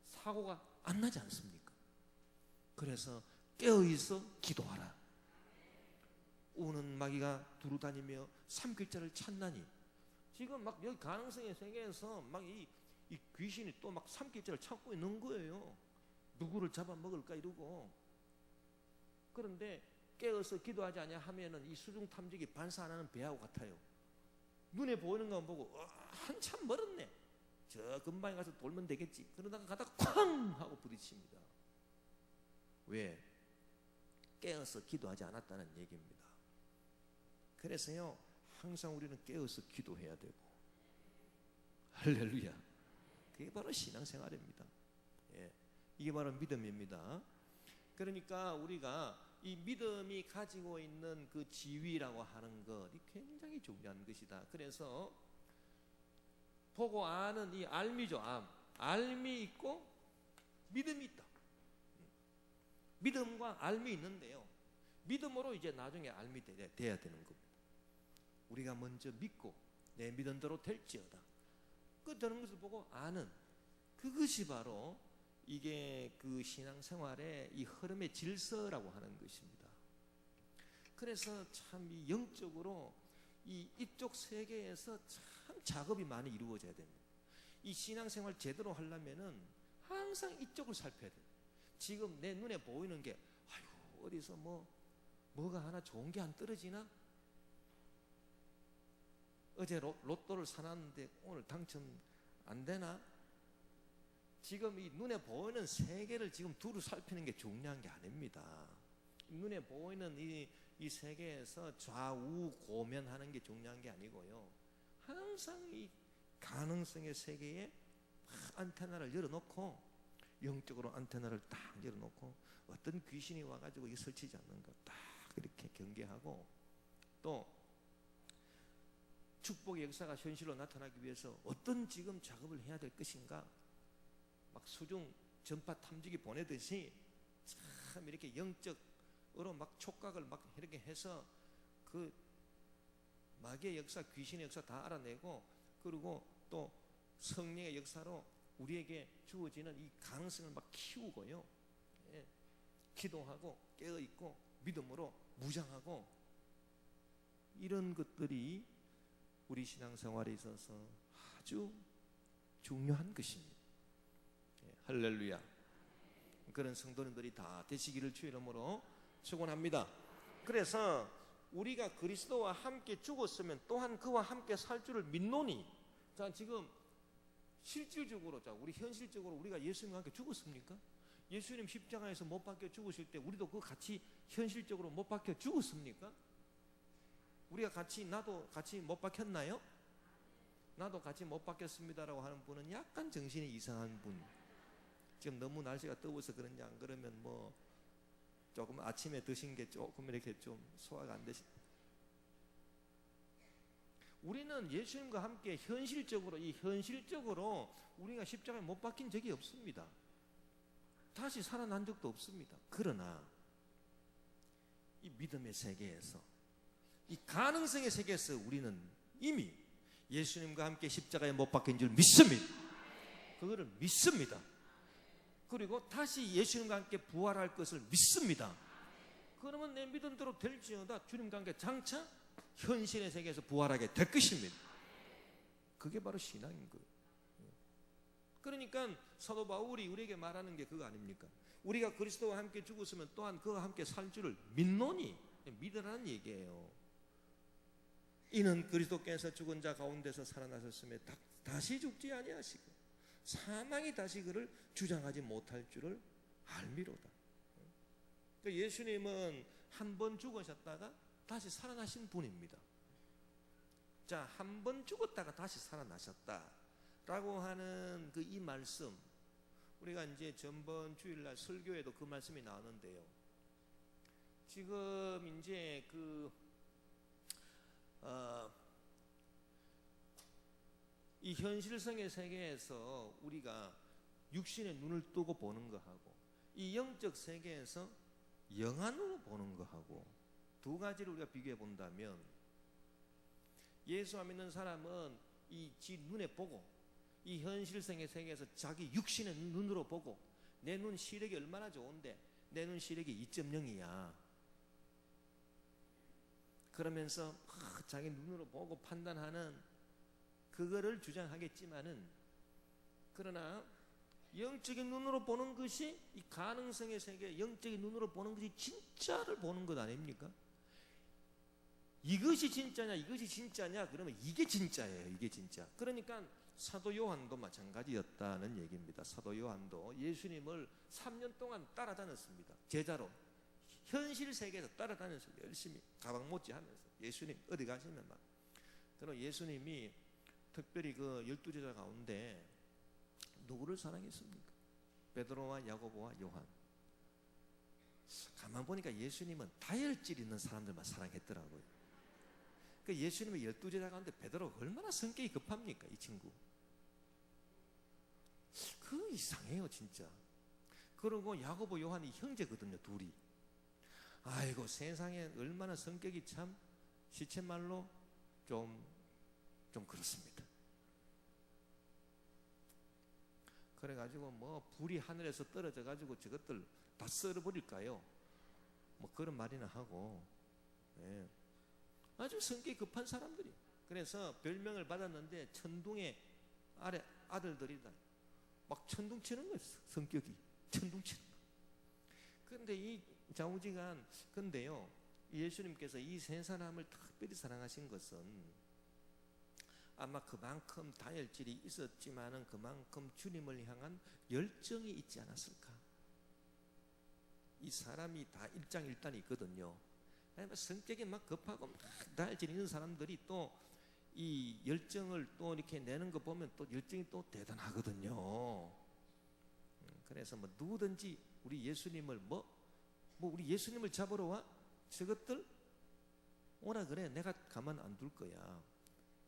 사고가 안 나지 않습니까? 그래서 깨어있어 기도하라. 우는 마귀가 두루다니며 삼킬자를 찾나니. 지금 막 여기 가능성의 세계에서 막 이 귀신이 또 막 삼킬자를 찾고 있는 거예요. 누구를 잡아먹을까 이러고. 그런데 깨어서 기도하지 않냐 하면은 이 수중 탐지기 반사 안 하는 배하고 같아요. 눈에 보이는 거 보고 한참 멀었네. 저 근방에 가서 돌면 되겠지. 그러다가 가다가 쾅 하고 부딪힙니다. 왜? 깨어서 기도하지 않았다는 얘기입니다. 그래서요, 항상 우리는 깨어서 기도해야 되고. 할렐루야. 그게 바로 신앙생활입니다. 예, 이게 바로 믿음입니다. 그러니까 우리가 이 믿음이 가지고 있는 그 지위라고 하는 것이 굉장히 중요한 것이다. 그래서 보고 아는 이 알미죠. 알미 있고 믿음이 있다. 믿음과 알미 있는데요, 믿음으로 이제 나중에 알미 돼야 되는 겁니다. 우리가 먼저 믿고 내 믿음대로 될지어다. 그 되는 것을 보고 아는, 그것이 바로 이게 그 신앙생활의 이 흐름의 질서라고 하는 것입니다. 그래서 참 이 영적으로 이쪽 세계에서 참 작업이 많이 이루어져야 됩니다. 이 신앙생활 제대로 하려면은 항상 이쪽을 살펴야 돼요. 지금 내 눈에 보이는 게 아이고 어디서 뭐가 하나 좋은 게 안 떨어지나? 어제 로또를 사놨는데 오늘 당첨 안 되나? 지금 이 눈에 보이는 세계를 지금 두루 살피는 게 중요한 게 아닙니다. 눈에 보이는 이 세계에서 좌우 고면하는 게 중요한 게 아니고요, 항상 이 가능성의 세계에 안테나를 열어놓고, 영적으로 안테나를 딱 열어놓고 어떤 귀신이 와가지고 설치지 않는 거 딱 이렇게 경계하고, 또 축복의 역사가 현실로 나타나기 위해서 어떤 지금 작업을 해야 될 것인가, 막 수중 전파 탐지기 보내듯이 참 이렇게 영적으로 막 촉각을 막 이렇게 해서 그 마귀의 역사, 귀신의 역사 다 알아내고, 그리고 또 성령의 역사로 우리에게 주어지는 이 가능성을 막 키우고요, 예, 기도하고 깨어있고 믿음으로 무장하고, 이런 것들이 우리 신앙생활에 있어서 아주 중요한 것입니다. 예, 할렐루야. 그런 성도님들이 다 되시기를 주의 이름으로 축원합니다. 그래서 우리가 그리스도와 함께 죽었으면 또한 그와 함께 살 줄을 믿노니. 자, 지금 실질적으로, 자, 우리 현실적으로 우리가 예수님과 함께 죽었습니까? 예수님 십자가에서 못 박혀 죽으실 때 우리도 그 같이 현실적으로 못 박혀 죽었습니까? 우리가 나도 같이 못 박혔나요? 나도 같이 못 박혔습니다라고 하는 분은 약간 정신이 이상한 분. 지금 너무 날씨가 더워서 그런지, 안 그러면 조금 아침에 드신 게 조금 이렇게 좀 소화가 안 되시. 우리는 예수님과 함께 현실적으로 우리가 십자가에 못 박힌 적이 없습니다. 다시 살아난 적도 없습니다. 그러나 이 믿음의 세계에서, 이 가능성의 세계에서 우리는 이미 예수님과 함께 십자가에 못 박힌 줄 믿습니다. 그거를 믿습니다. 그리고 다시 예수님과 함께 부활할 것을 믿습니다. 그러면 내 믿음대로 될지어다 주님과 함께 장차 현실의 세계에서 부활하게 될 것입니다. 그게 바로 신앙인 거예요. 그러니까 사도 바울이 우리에게 말하는 게 그거 아닙니까? 우리가 그리스도와 함께 죽었으면 또한 그와 함께 살 줄을 믿노니, 믿으라는 얘기예요. 이는 그리스도께서 죽은 자 가운데서 살아나셨으며 다시 죽지 아니하시고 사망이 다시 그를 주장하지 못할 줄을 알미로다. 예수님은 한 번 죽으셨다가 다시 살아나신 분입니다. 자, 한 번 죽었다가 다시 살아나셨다라고 하는 그 이 말씀, 우리가 이제 전번 주일날 설교에도 그 말씀이 나오는데요. 지금 이제 이 현실성의 세계에서 우리가 육신의 눈을 뜨고 보는 것하고, 이 영적 세계에서 영안으로 보는 것하고 두 가지를 우리가 비교해 본다면, 예수와 믿는 사람은 지 눈에 보고, 이 현실성의 세계에서 자기 육신의 눈으로 보고, 내 눈 시력이 얼마나 좋은데 내 눈 시력이 2.0이야. 그러면서 자기 눈으로 보고 판단하는 그거를 주장하겠지만은, 그러나 영적인 눈으로 보는 것이, 이 가능성의 세계, 영적인 눈으로 보는 것이 진짜를 보는 것 아닙니까? 이것이 진짜냐, 이것이 진짜냐, 그러면 이게 진짜예요. 이게 진짜. 그러니까 사도 요한도 마찬가지였다는 얘기입니다. 사도 요한도 예수님을 3년 동안 따라다녔습니다. 제자로 현실 세계에서 따라다녔어요. 열심히 가방 못지 하면서 예수님 어디 가시면 막. 그럼 예수님이 특별히 그 12제자 가운데 누구를 사랑했습니까? 베드로와 야고보와 요한. 가만 보니까 예수님은 다혈질 있는 사람들만 사랑했더라고요. 그 예수님의 12제자 가운데 베드로가 얼마나 성격이 급합니까? 이 친구. 그 이상해요 진짜. 그리고 야고보 요한이 형제거든요. 둘이. 아이고 세상에 얼마나 성격이 참 시쳇말로 좀 그렇습니다. 그래가지고 뭐 불이 하늘에서 떨어져가지고 저것들 다 썰어버릴까요? 뭐 그런 말이나 하고. 예. 아주 성격이 급한 사람들이. 그래서 별명을 받았는데 천둥의 아들들이다. 막 천둥 치는 거예요. 성격이 천둥 치는 거. 그런데 이 좌우지간, 근데요 예수님께서 이 세 사람을 특별히 사랑하신 것은 아마 그만큼 다혈질이 있었지만은 그만큼 주님을 향한 열정이 있지 않았을까. 이 사람이 다 일장일단이 있거든요. 성격이 막 급하고 막 다혈질 있는 사람들이 또 이 열정을 또 이렇게 내는 거 보면 또 열정이 또 대단하거든요. 그래서 뭐 누구든지 우리 예수님을 뭐 우리 예수님을 잡으러 와? 저것들 오라 그래. 내가 가만 안 둘 거야.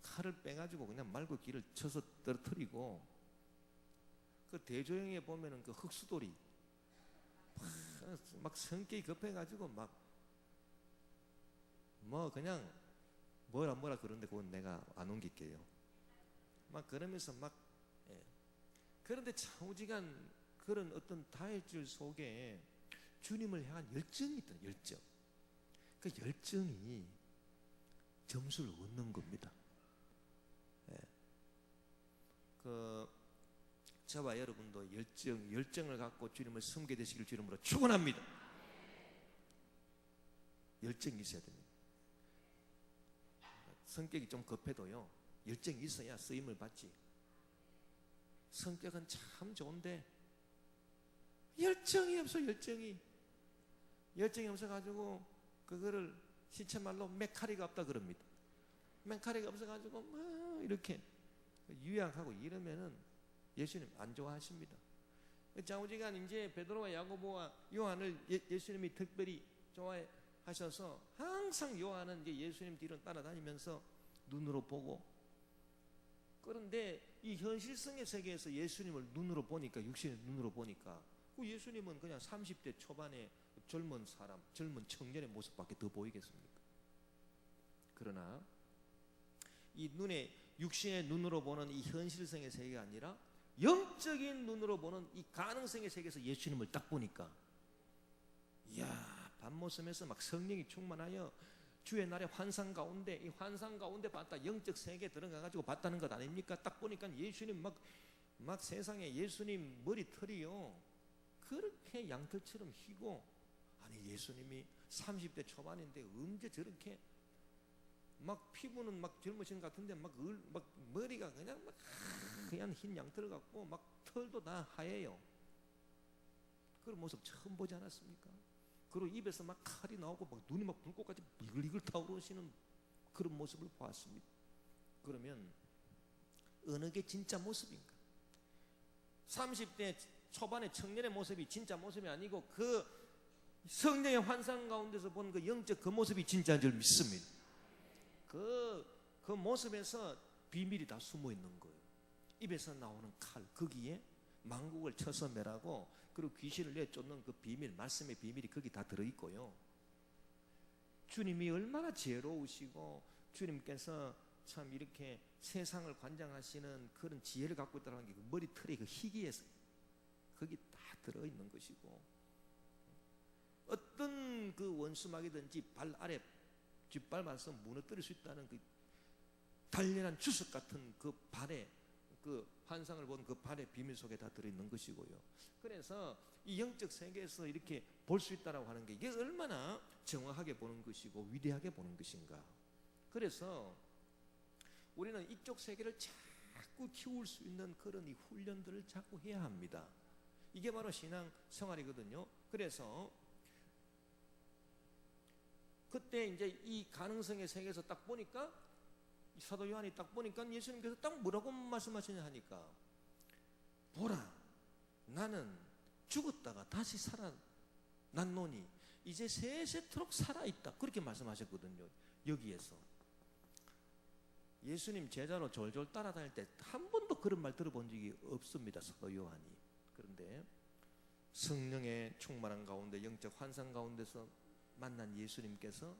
칼을 빼가지고 그냥 말고 길을 쳐서 떨어뜨리고. 그 대조영에 보면은 그 흑수돌이 막 성격이 급해가지고 막 뭐 그냥 뭐라 그러는데 그건 내가 안 옮길게요. 막 그러면서 막. 예. 그런데 좌우지간 그런 어떤 다혈질 속에 주님을 향한 열정이 있다. 열정. 그 열정이 점수를 얻는 겁니다. 예. 그 저와 여러분도 열정을 갖고 주님을 섬기게 되시길 주님으로 축원합니다. 열정이 있어야 됩니다. 성격이 좀 급해도요 열정이 있어야 쓰임을 받지. 성격은 참 좋은데 열정이 없어. 열정이 없어가지고 그거를 시체말로 메카리가 없다 그럽니다. 메카리가 없어가지고 막 이렇게 유약하고 이러면은 예수님 안 좋아하십니다. 좌우지간 이제 베드로와 야고보와 요한을 예수님이 특별히 좋아하셔서 항상 요한은 이제 예수님 뒤로 따라다니면서 눈으로 보고. 그런데 이 현실성의 세계에서 예수님을 눈으로 보니까, 육신의 눈으로 보니까 그 예수님은 그냥 30대 초반의 젊은 사람, 젊은 청년의 모습밖에 더 보이겠습니까? 그러나 이 눈에, 육신의 눈으로 보는 이 현실성의 세계가 아니라 영적인 눈으로 보는 이 가능성의 세계에서 예수님을 딱 보니까, 이야, 밤모섬에서 막 성령이 충만하여 주의 날의 환상 가운데, 이 환상 가운데 봤다. 영적 세계에 들어가가지고 봤다는 것 아닙니까? 딱 보니까 예수님 막 세상에 예수님 머리털이요 그렇게 양털처럼 희고, 아니 예수님이 30대 초반인데 언제 저렇게 막 피부는 막 젊으신 것 같은데 막 머리가 그냥 막 그냥 흰 양털 같고 막 털도 다 하얘요. 그런 모습 처음 보지 않았습니까? 그리고 입에서 막 칼이 나오고 막 눈이 막 불꽃같이 이글이글 타오르시는 그런 모습을 보았습니다. 그러면 어느 게 진짜 모습인가? 30대 초반의 청년의 모습이 진짜 모습이 아니고 그 성령의 환상 가운데서 본 그 영적 그 모습이 진짜인 줄 믿습니다. 그 모습에서 비밀이 다 숨어 있는 거예요. 입에서 나오는 칼, 거기에 만국을 쳐서 매라고, 그리고 귀신을 내쫓는 그 비밀, 말씀의 비밀이 거기 다 들어있고요. 주님이 얼마나 지혜로우시고 주님께서 참 이렇게 세상을 관장하시는 그런 지혜를 갖고 있다는 게 그 머리털의 그 희귀에서 거기 다 들어있는 것이고, 어떤 그 원수막이든지 발 아래 뒷발만서 무너뜨릴 수 있다는 그 단련한 주석 같은 그 발에 그 환상을 본 그 발의 비밀 속에 다 들어있는 것이고요. 그래서 이 영적 세계에서 이렇게 볼 수 있다라고 하는 게 이게 얼마나 정확하게 보는 것이고 위대하게 보는 것인가. 그래서 우리는 이쪽 세계를 자꾸 키울 수 있는 그런 이 훈련들을 자꾸 해야 합니다. 이게 바로 신앙 생활이거든요. 그래서 그때 이제 이 가능성의 세계에서 딱 보니까 사도 요한이 딱 보니까 예수님께서 딱 뭐라고 말씀하시냐 하니까 보라 나는 죽었다가 다시 살아났노니 이제 세세토록 살아있다 그렇게 말씀하셨거든요. 여기에서 예수님 제자로 졸졸 따라다닐 때 한 번도 그런 말 들어본 적이 없습니다. 사도 요한이. 그런데 성령의 충만한 가운데 영적 환상 가운데서 만난 예수님께서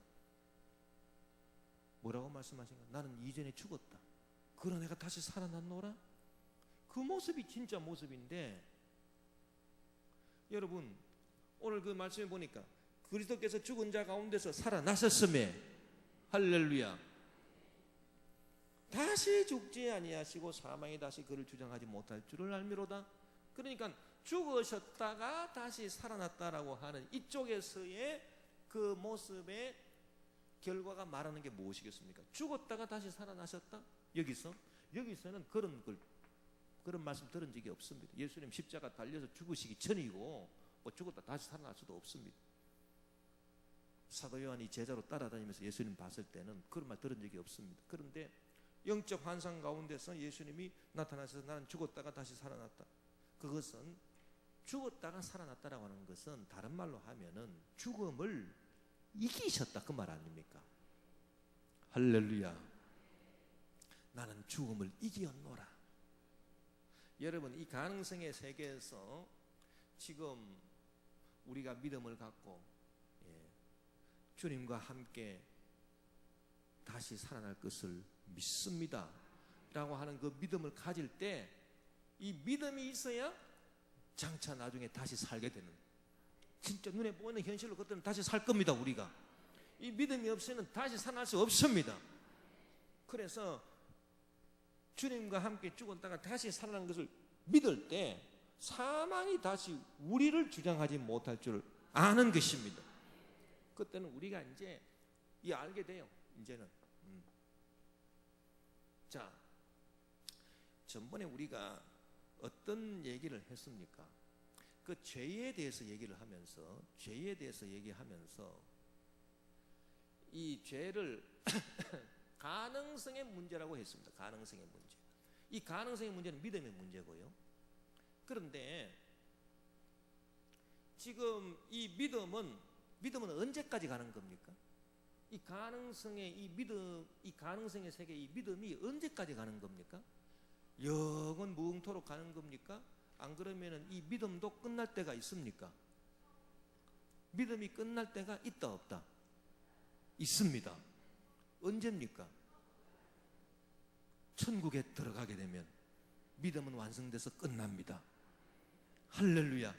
뭐라고 말씀하신가? 나는 이전에 죽었다. 그러나 내가 다시 살아났노라? 그 모습이 진짜 모습인데 여러분 오늘 그 말씀에 보니까 그리스도께서 죽은 자 가운데서 살아나셨음에 할렐루야 다시 죽지 아니하시고 사망이 다시 그를 주장하지 못할 줄을 알미로다. 그러니까 죽으셨다가 다시 살아났다라고 하는 이쪽에서의 그 모습의 결과가 말하는 게 무엇이겠습니까? 죽었다가 다시 살아나셨다? 여기서는 그런 말씀 들은 적이 없습니다. 예수님 십자가 달려서 죽으시기 전이고 뭐 죽었다 다시 살아날 수도 없습니다. 사도 요한이 제자로 따라다니면서 예수님 봤을 때는 그런 말 들은 적이 없습니다. 그런데 영적 환상 가운데서 예수님이 나타나셔서 나는 죽었다가 다시 살아났다. 그것은 죽었다가 살아났다라고 하는 것은 다른 말로 하면은 죽음을 이기셨다 그 말 아닙니까? 할렐루야. 나는 죽음을 이기었노라. 여러분 이 가능성의 세계에서 지금 우리가 믿음을 갖고 주님과 함께 다시 살아날 것을 믿습니다 라고 하는 그 믿음을 가질 때 이 믿음이 있어야 장차 나중에 다시 살게 되는 진짜 눈에 보이는 현실로 그때는 다시 살 겁니다. 우리가 이 믿음이 없으면 다시 살아날 수 없습니다. 그래서 주님과 함께 죽었다가 다시 살아난 것을 믿을 때 사망이 다시 우리를 주장하지 못할 줄 아는 것입니다. 그때는 우리가 이제 알게 돼요. 이제는 자 전번에 우리가 어떤 얘기를 했습니까? 그 죄에 대해서 얘기를 하면서 이 죄를 가능성의 문제라고 했습니다. 가능성의 문제. 이 가능성의 문제는 믿음의 문제고요. 그런데 지금 이 믿음은 언제까지 가는 겁니까? 이 가능성의 세계 이 믿음이 언제까지 가는 겁니까? 영원 무궁토록 가는 겁니까? 안 그러면은 이 믿음도 끝날 때가 있습니까? 믿음이 끝날 때가 있다 없다? 있습니다. 언제입니까? 천국에 들어가게 되면 믿음은 완성돼서 끝납니다. 할렐루야.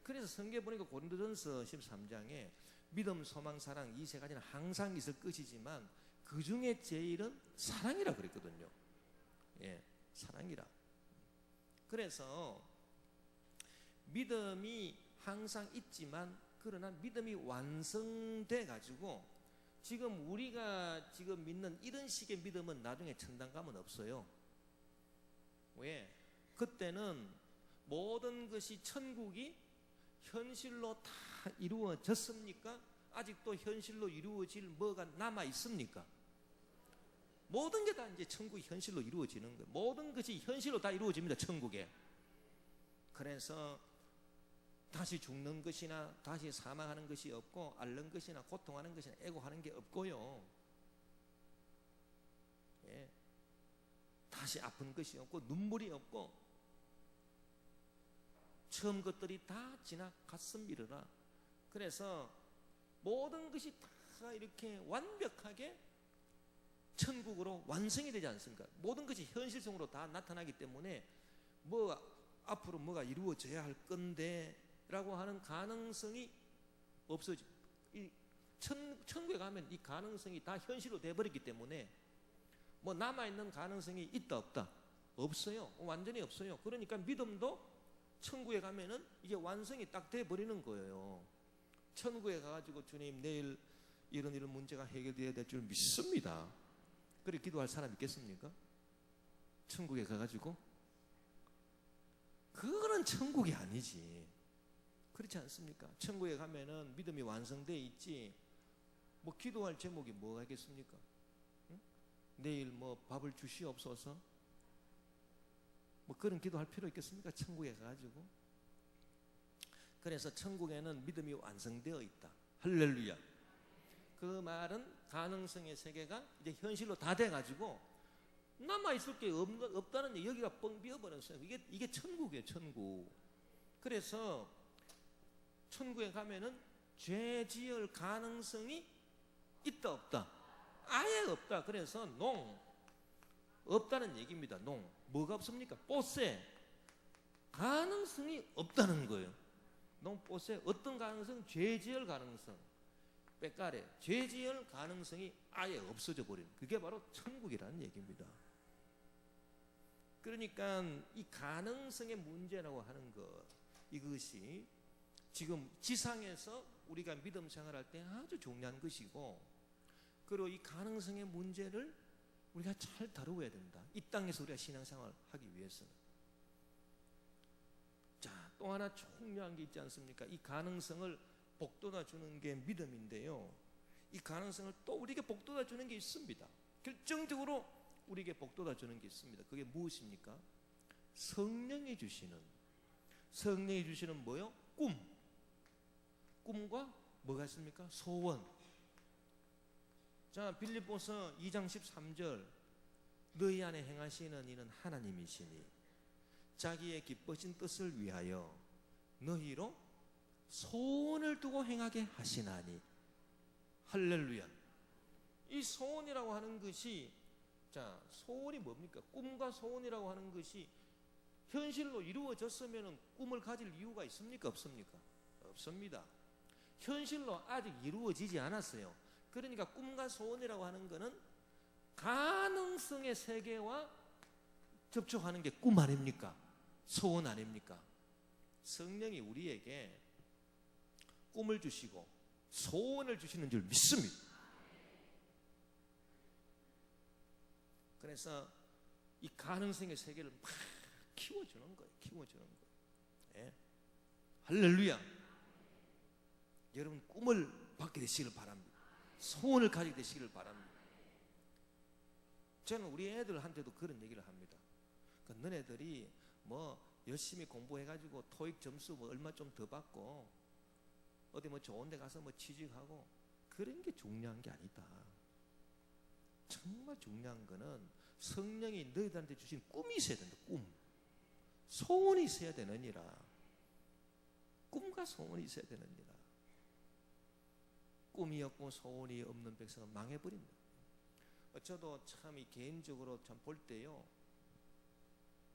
그래서 성경에 보니까 고린도전서 13장에 믿음, 소망, 사랑 이 세 가지는 항상 있을 것이지만 그 중에 제일은 사랑이라 그랬거든요. 사랑이라. 그래서 믿음이 항상 있지만 그러나 믿음이 완성돼 가지고 지금 우리가 지금 믿는 이런 식의 믿음은 나중에 천당 가면 없어요. 왜? 그때는 모든 것이 천국이 현실로 다 이루어졌습니까? 아직도 현실로 이루어질 뭐가 남아 있습니까? 모든 게 다 이제 천국이 현실로 이루어지는 거예요. 모든 것이 현실로 다 이루어집니다. 천국에. 그래서 다시 죽는 것이나 다시 사망하는 것이 없고 앓는 것이나 고통하는 것이나 애고하는 게 없고요. 다시 아픈 것이 없고 눈물이 없고 처음 것들이 다 지나갔습니다. 그래서 모든 것이 다 이렇게 완벽하게 천국으로 완성이 되지 않습니까? 모든 것이 현실성으로 다 나타나기 때문에 앞으로 뭐가 이루어져야 할 건데 라고 하는 가능성이 없어져. 천국에 가면 이 가능성이 다 현실로 돼버렸기 때문에 뭐 남아있는 가능성이 있다 없다? 없어요. 완전히 없어요. 그러니까 믿음도 천국에 가면은 이게 완성이 딱 돼버리는 거예요. 천국에 가가지고 주님 내일 이런 문제가 해결되어야 될 줄 믿습니다. 그래 기도할 사람 있겠습니까? 천국에 가가지고 그거는 천국이 아니지. 그렇지 않습니까? 천국에 가면은 믿음이 완성되어 있지. 뭐 기도할 제목이 뭐가 있겠습니까? 응? 내일 뭐 밥을 주시옵소서. 뭐 그런 기도할 필요 있겠습니까? 천국에 가가지고. 그래서 천국에는 믿음이 완성되어 있다. 할렐루야. 그 말은 가능성의 세계가 이제 현실로 다 돼가지고 남아있을 게 없다는 얘기. 여기가 뻥 비어버렸어요. 이게 천국이에요. 천국. 그래서 천국에 가면은 죄 지을 가능성이 있다 없다? 아예 없다. 그래서 농 없다는 얘기입니다. 농 뭐가 없습니까? 뽀세 가능성이 없다는 거예요. 농 뽀세 어떤 가능성? 죄 지을 가능성. 빼까래 죄 지을 가능성이 아예 없어져 버리는 그게 바로 천국이라는 얘기입니다. 그러니까 이 가능성의 문제라고 하는 것, 이것이 지금 지상에서 우리가 믿음 생활할 때 아주 중요한 것이고, 그리고 이 가능성의 문제를 우리가 잘 다루어야 된다. 이 땅에서 우리가 신앙생활을 하기 위해서는. 자, 또 하나 중요한 게 있지 않습니까? 이 가능성을 복돋아 주는 게 믿음인데요, 이 가능성을 또 우리에게 복돋아 주는 게 있습니다. 결정적으로 우리에게 복돋아 주는 게 있습니다. 그게 무엇입니까? 성령이 주시는 뭐요? 꿈과 뭐가 있습니까? 소원. 자, 빌립보서 2장 13절, 너희 안에 행하시는 이는 하나님이시니 자기의 기쁘신 뜻을 위하여 너희로 소원을 두고 행하게 하시나니. 할렐루야. 이 소원이라고 하는 것이, 자, 소원이 뭡니까? 꿈과 소원이라고 하는 것이 현실로 이루어졌으면 꿈을 가질 이유가 있습니까? 없습니까? 없습니다. 현실로 아직 이루어지지 않았어요. 그러니까 꿈과 소원이라고 하는 것은 가능성의 세계와 접촉하는 게 꿈 아닙니까? 소원 아닙니까? 성령이 우리에게 꿈을 주시고 소원을 주시는 줄 믿습니다. 그래서 이 가능성의 세계를 막 키워주는 거예요. 예. 할렐루야. 여러분 꿈을 받게 되시기를 바랍니다. 소원을 가지게 되시기를 바랍니다. 저는 우리 애들한테도 그런 얘기를 합니다. 그러니까 너네들이 뭐 열심히 공부해가지고 토익 점수 뭐 얼마 좀 더 받고 어디 뭐 좋은 데 가서 뭐 취직하고 그런 게 중요한 게 아니다. 정말 중요한 거는 성령이 너희들한테 주신 꿈이 있어야 된다. 꿈. 소원이 있어야 되느니라. 꿈과 소원이 있어야 되느니라. 꿈이 없고 소원이 없는 백성은 망해버립니다. 저도 참 이 개인적으로 참 볼 때요,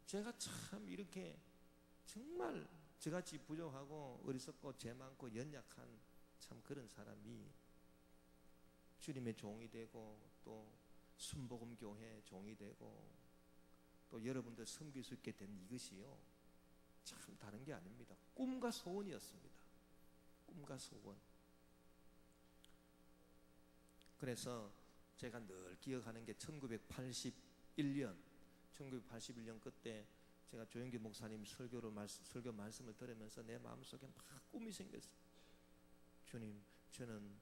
제가 참 이렇게 정말 저같이 부족하고 어리석고 죄 많고 연약한 참 그런 사람이 주님의 종이 되고 또 순복음교회 종이 되고 또 여러분들 섬길 수 있게 된 이것이요, 참 다른 게 아닙니다. 꿈과 소원이었습니다. 꿈과 소원. 그래서 제가 늘 기억하는 게 1981년 그때 제가 조영기 목사님 설교 말씀을 들으면서 내 마음속에 막 꿈이 생겼어요. 주님, 저는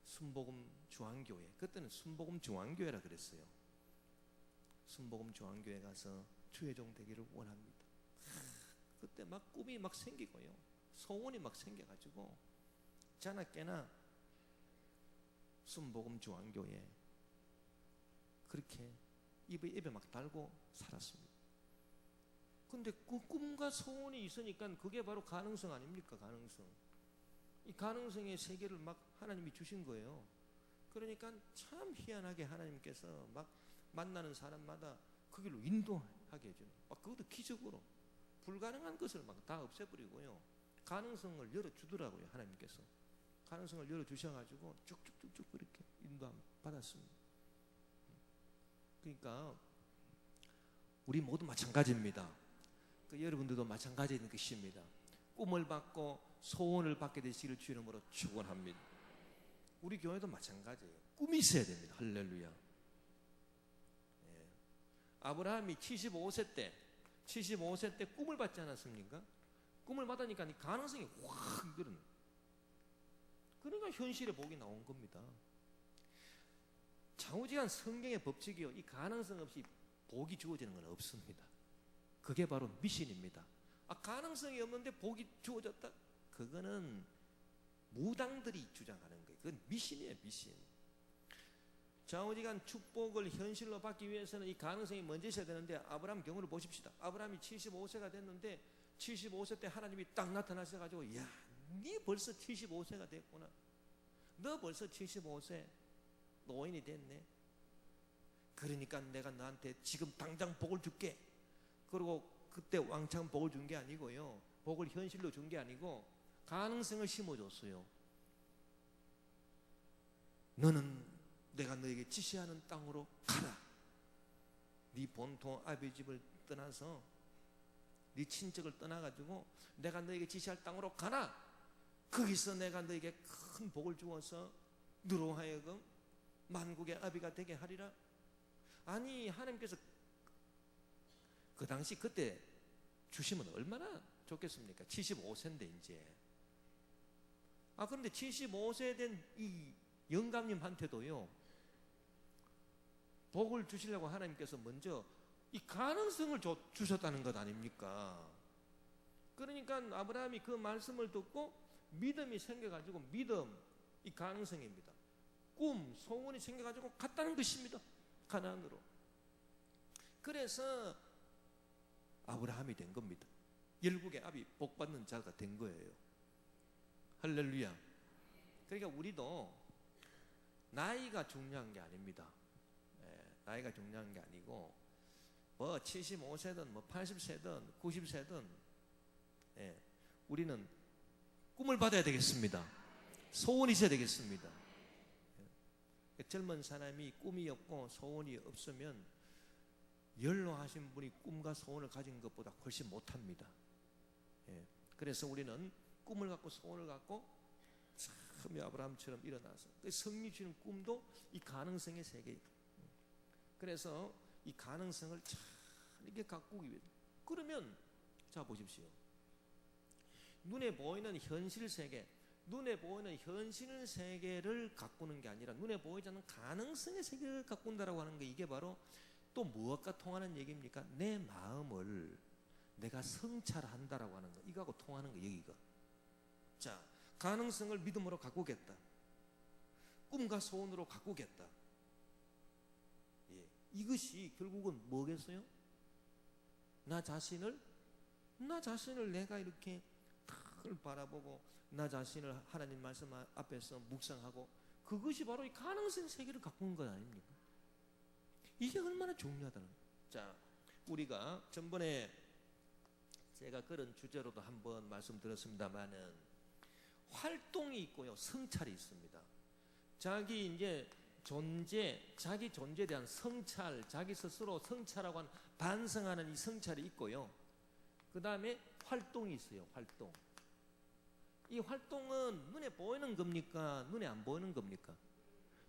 순복음 중앙교회, 그때는 순복음 중앙교회라 그랬어요. 순복음 중앙교회 가서 주의 종 되기를 원합니다. 그때 막 꿈이 막 생기고요, 소원이 막 생겨가지고 자나 깨나 순복음 중앙교회 그렇게 입에 막 달고 살았습니다. 근데 그 꿈과 소원이 있으니까 그게 바로 가능성 아닙니까? 가능성. 이 가능성의 세계를 막 하나님이 주신 거예요. 그러니까 참 희한하게 하나님께서 막 만나는 사람마다 그 길로 인도하게 해주는, 막 그것도 기적으로 불가능한 것을 막 다 없애버리고요, 가능성을 열어주더라고요. 하나님께서 가능성을 열어주셔가지고 쭉쭉쭉쭉 그렇게 인도함 받았습니다. 그러니까 우리 모두 마찬가지입니다. 여러분들도 마찬가지인 것입니다. 꿈을 받고 소원을 받게 되시기를 주 이름으로 축원합니다. 우리 교회도 마찬가지예요. 꿈이 있어야 됩니다. 할렐루야. 예. 아브라함이 75세 때 꿈을 받지 않았습니까? 꿈을 받으니까 가능성이 확 늘어나. 그러니까 현실의 복이 나온 겁니다. 좌우지간 성경의 법칙이요, 이 가능성 없이 복이 주어지는 건 없습니다. 그게 바로 미신입니다. 가능성이 없는데 복이 주어졌다? 그거는 무당들이 주장하는 거예요. 그건 미신이에요, 미신. 좌우지간 축복을 현실로 받기 위해서는 이 가능성이 먼저 있어야 되는데, 아브라함 경우를 보십시다. 아브라함이 75세가 됐는데 75세 때 하나님이 딱 나타나셔가지고, 야, 네 벌써 75세가 됐구나. 너 벌써 75세 노인이 됐네. 그러니까 내가 너한테 지금 당장 복을 줄게. 그리고 그때 왕창 복을 준 게 아니고요, 복을 현실로 준 게 아니고 가능성을 심어줬어요. 너는 내가 너에게 지시하는 땅으로 가라. 네 본토 아비 집을 떠나서 네 친척을 떠나가지고 내가 너에게 지시할 땅으로 가라. 거기서 내가 너에게 큰 복을 주어서 너로 하여금 만국의 아비가 되게 하리라. 아니, 하나님께서 그 당시 그때 주시면 얼마나 좋겠습니까? 75세인데 이제. 그런데 75세 된 이 영감님한테도요, 복을 주시려고 하나님께서 먼저 이 가능성을 주셨다는 것 아닙니까? 그러니까 아브라함이 그 말씀을 듣고 믿음이 생겨가지고, 믿음, 이 가능성입니다. 꿈, 소원이 생겨가지고 갔다는 것입니다. 가나안으로. 그래서 아브라함이 된 겁니다. 열국의 아비, 복받는 자가 된 거예요. 할렐루야. 그러니까 우리도 나이가 중요한 게 아닙니다. 나이가 중요한 게 아니고, 뭐 75세든 뭐 80세든 90세든 우리는 꿈을 받아야 되겠습니다. 소원이 있어야 되겠습니다. 젊은 사람이 꿈이 없고 소원이 없으면 연로하신 분이 꿈과 소원을 가진 것보다 훨씬 못합니다. 그래서 우리는 꿈을 갖고 소원을 갖고 참 아브라함처럼 일어나서 성리 주는 꿈도 이 가능성의 세계예요. 그래서 이 가능성을 잘 이렇게 가꾸기 위해, 그러면 자 보십시오. 눈에 보이는 현실 세계, 눈에 보이는 현실 세계를 가꾸는 게 아니라 눈에 보이지 않는 가능성의 세계를 가꾼다라고 하는 거, 이게 바로 또 무엇과 통하는 얘기입니까? 내 마음을 내가 성찰한다라고 하는 거, 이거하고 통하는 거, 여기가. 자, 가능성을 믿음으로 가꾸겠다. 꿈과 소원으로 가꾸겠다. 이것이 결국은 뭐겠어요? 나 자신을 내가 이렇게 탁을 바라보고 나 자신을 하나님 말씀 앞에서 묵상하고, 그것이 바로 이 가능성 세계를 가꾸는 것 아닙니까? 이게 얼마나 중요하다는 거예요. 자, 우리가 전번에 제가 그런 주제로도 한번 말씀드렸습니다만은, 활동이 있고요, 성찰이 있습니다. 자기 존재에 대한 성찰, 자기 스스로 성찰하고 하는, 반성하는 이 성찰이 있고요, 그 다음에 활동이 있어요. 활동. 이 활동은 눈에 보이는 겁니까? 눈에 안 보이는 겁니까?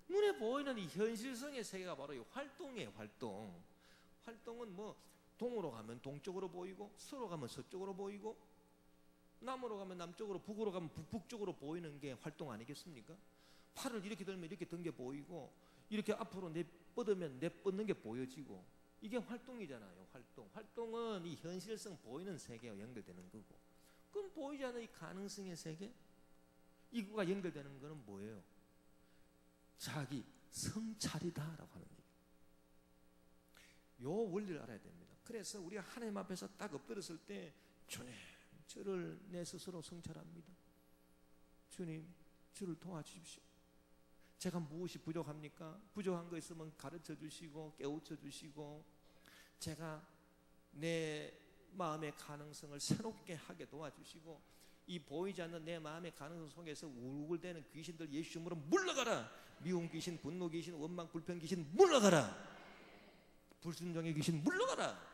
눈에 보이는 이 현실성의 세계가 바로 이 활동이에요. 활동. 활동은 뭐 동으로 가면 동쪽으로 보이고, 서로 가면 서쪽으로 보이고, 남으로 가면 남쪽으로, 북으로 가면 북쪽으로 보이는 게 활동 아니겠습니까? 팔을 이렇게 들면 이렇게 든 게 보이고, 이렇게 앞으로 내뻗으면 내뻗는 게 보여지고, 이게 활동이잖아요. 활동은 이 현실성 보이는 세계와 연결되는 거고, 그럼 보이지 않는 이 가능성의 세계, 이거가 연결되는 거는 뭐예요? 자기 성찰이다라고 하는 얘기예요. 요 원리를 알아야 됩니다. 그래서 우리가 하나님 앞에서 딱 엎드렸을 때, 주님, 저를 내 스스로 성찰합니다. 주님, 저를 도와주십시오. 제가 무엇이 부족합니까? 부족한 거 있으면 가르쳐 주시고 깨우쳐 주시고, 제가 내 마음의 가능성을 새롭게 하게 도와주시고, 이 보이지 않는 내 마음의 가능성 속에서 우글대는 귀신들 예수 이름으로 물러가라. 미움 귀신, 분노 귀신, 원망 불평 귀신 물러가라. 불순종의 귀신 물러가라.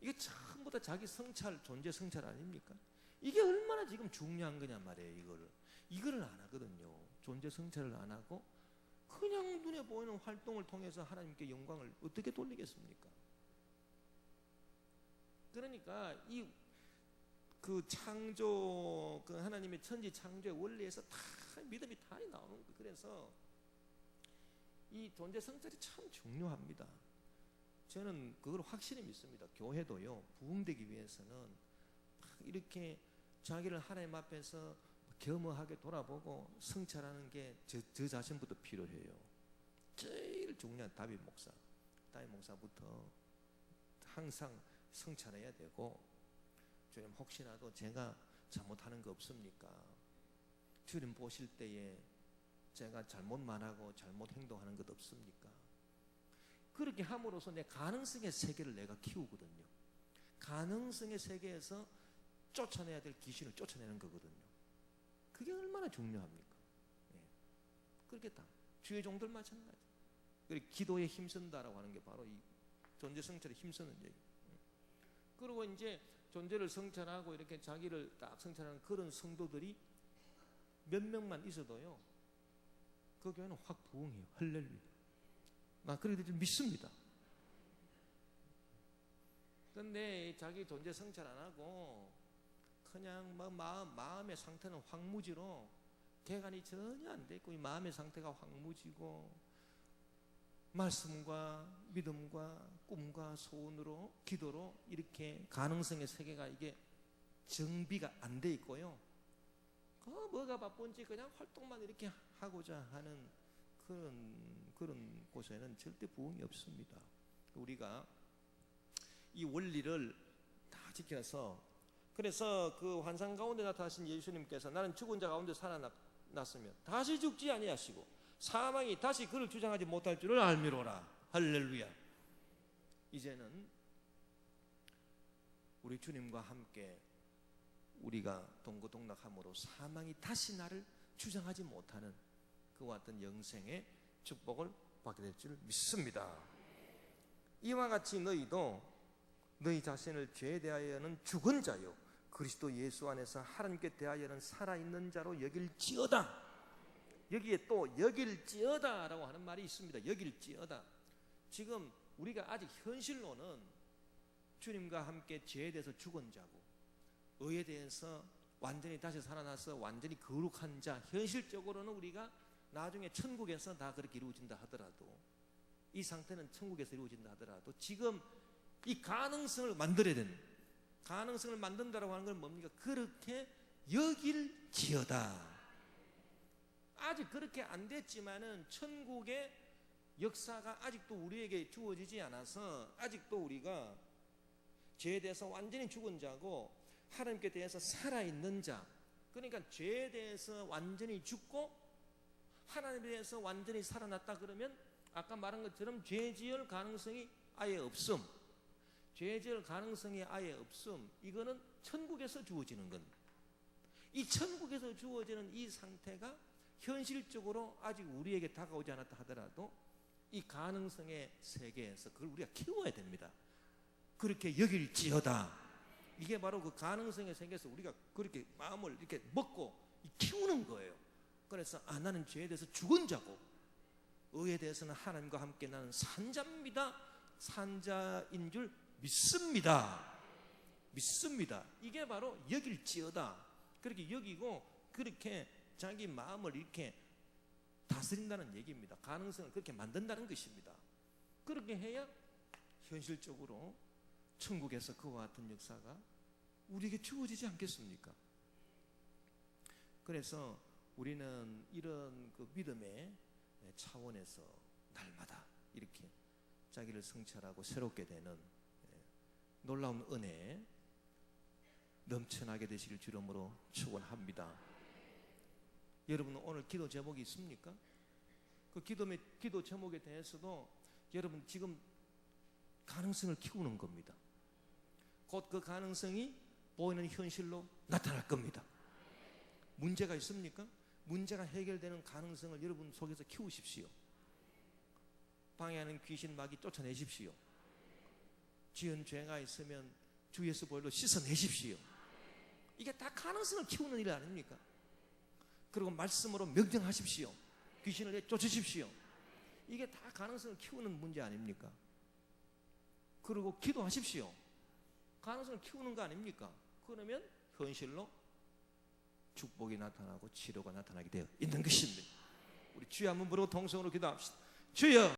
이게 전부 다 자기 성찰, 존재 성찰 아닙니까? 이게 얼마나 지금 중요한 거냐 말이에요. 이거를 안 하거든요. 존재 성찰을 안 하고 그냥 눈에 보이는 활동을 통해서 하나님께 영광을 어떻게 돌리겠습니까? 그러니까 이 그 창조, 그 하나님의 천지 창조의 원리에서 다 믿음이 다 나오는 거예요. 그래서 이 존재 성찰이 참 중요합니다. 저는 그걸 확실히 믿습니다. 교회도요, 부흥되기 위해서는 이렇게 자기를 하나님 앞에서 겸허하게 돌아보고 성찰하는 게 저 자신부터 필요해요. 제일 중요한 다윗 목사부터 항상 성찰해야 되고, 주님 혹시라도 제가 잘못하는 거 없습니까? 주님 보실 때에 제가 잘못만 하고 잘못 행동하는 것 없습니까? 그렇게 함으로써 내 가능성의 세계를 내가 키우거든요. 가능성의 세계에서 쫓아내야 될 귀신을 쫓아내는 거거든요. 그게 얼마나 중요합니까? 예. 그렇게 다 주의 종들 마찬가지. 그리고 기도에 힘쓴다라고 하는 게 바로 이 존재 성찰에 힘쓰는 얘기. 그리고 이제 존재를 성찰하고 이렇게 자기를 딱 성찰하는 그런 성도들이 몇 명만 있어도요, 그 교회는 확 부흥해요. 할렐루야. 나 그렇게 믿습니다. 근데 자기 존재 성찰 안 하고 그냥 뭐 마음의 상태는 황무지로 개간이 전혀 안 돼 있고, 이 마음의 상태가 황무지고 말씀과 믿음과 꿈과 소원으로 기도로 이렇게 가능성의 세계가 이게 정비가 안 돼 있고요, 뭐가 바쁜지 그냥 활동만 이렇게 하고자 하는 그런 곳에는 절대 부흥이 없습니다. 우리가 이 원리를 다 지켜서, 그래서 그 환상 가운데 나타나신 예수님께서 나는 죽은 자 가운데 살아났으면 다시 죽지 아니하시고 사망이 다시 그를 주장하지 못할 줄을 알미로라. 할렐루야. 이제는 우리 주님과 함께 우리가 동고동락함으로 사망이 다시 나를 주장하지 못하는 그와 같은 영생의 축복을 받게 될 줄 믿습니다. 이와 같이 너희도 너희 자신을 죄에 대하여는 죽은 자요 그리스도 예수 안에서 하나님께 대하여는 살아있는 자로 여길지어다. 여기에 또 여길지어다 라고 하는 말이 있습니다. 여길지어다. 지금 우리가 아직 현실로는 주님과 함께 죄에 대해서 죽은 자고 의에 대해서 완전히 다시 살아나서 완전히 거룩한 자, 현실적으로는 우리가 나중에 천국에서 다 그렇게 이루어진다 하더라도, 이 상태는 천국에서 이루어진다 하더라도 지금 이 가능성을 만들어야 되는, 가능성을 만든다라고 하는 건 뭡니까? 그렇게 여길지어다. 아직 그렇게 안 됐지만은 천국의 역사가 아직도 우리에게 주어지지 않아서 아직도 우리가 죄에 대해서 완전히 죽은 자고 하나님께 대해서 살아있는 자, 그러니까 죄에 대해서 완전히 죽고 하나님에 대해서 완전히 살아났다 그러면 아까 말한 것처럼 죄 지을 가능성이 아예 없음, 죄 지을 가능성이 아예 없음, 이거는 천국에서 주어지는 건, 이 천국에서 주어지는 이 상태가 현실적으로 아직 우리에게 다가오지 않았다 하더라도 이 가능성의 세계에서 그걸 우리가 키워야 됩니다. 그렇게 여길지어다. 이게 바로 그 가능성의 세계에서 우리가 그렇게 마음을 이렇게 먹고 키우는 거예요. 그래서 나는 죄에 대해서 죽은 자고 의에 대해서는 하나님과 함께 나는 산자입니다. 산자인 줄 믿습니다. 믿습니다. 이게 바로 여길지어다. 그렇게 여기고 그렇게 자기 마음을 이렇게 다스린다는 얘기입니다. 가능성을 그렇게 만든다는 것입니다. 그렇게 해야 현실적으로 천국에서 그와 같은 역사가 우리에게 주어지지 않겠습니까? 그래서 우리는 이런 그 믿음의 차원에서 날마다 이렇게 자기를 성찰하고 새롭게 되는 놀라운 은혜 넘쳐나게 되시길 주름으로 축원합니다. 여러분 오늘 기도 제목이 있습니까? 그 기도 제목에 대해서도 여러분 지금 가능성을 키우는 겁니다. 곧 그 가능성이 보이는 현실로 나타날 겁니다. 문제가 있습니까? 문제가 해결되는 가능성을 여러분 속에서 키우십시오. 방해하는 귀신 마귀 쫓아내십시오. 지은 죄가 있으면 주 예수 보혈로 씻어내십시오. 이게 다 가능성을 키우는 일 아닙니까? 그리고 말씀으로 명령하십시오. 귀신을 내쫓으십시오. 이게 다 가능성을 키우는 문제 아닙니까? 그리고 기도하십시오. 가능성을 키우는 거 아닙니까? 그러면 현실로 축복이 나타나고 치료가 나타나게 되어 있는 것입니다. 우리 주여 한번 부르고 통성으로 기도합시다. 주여!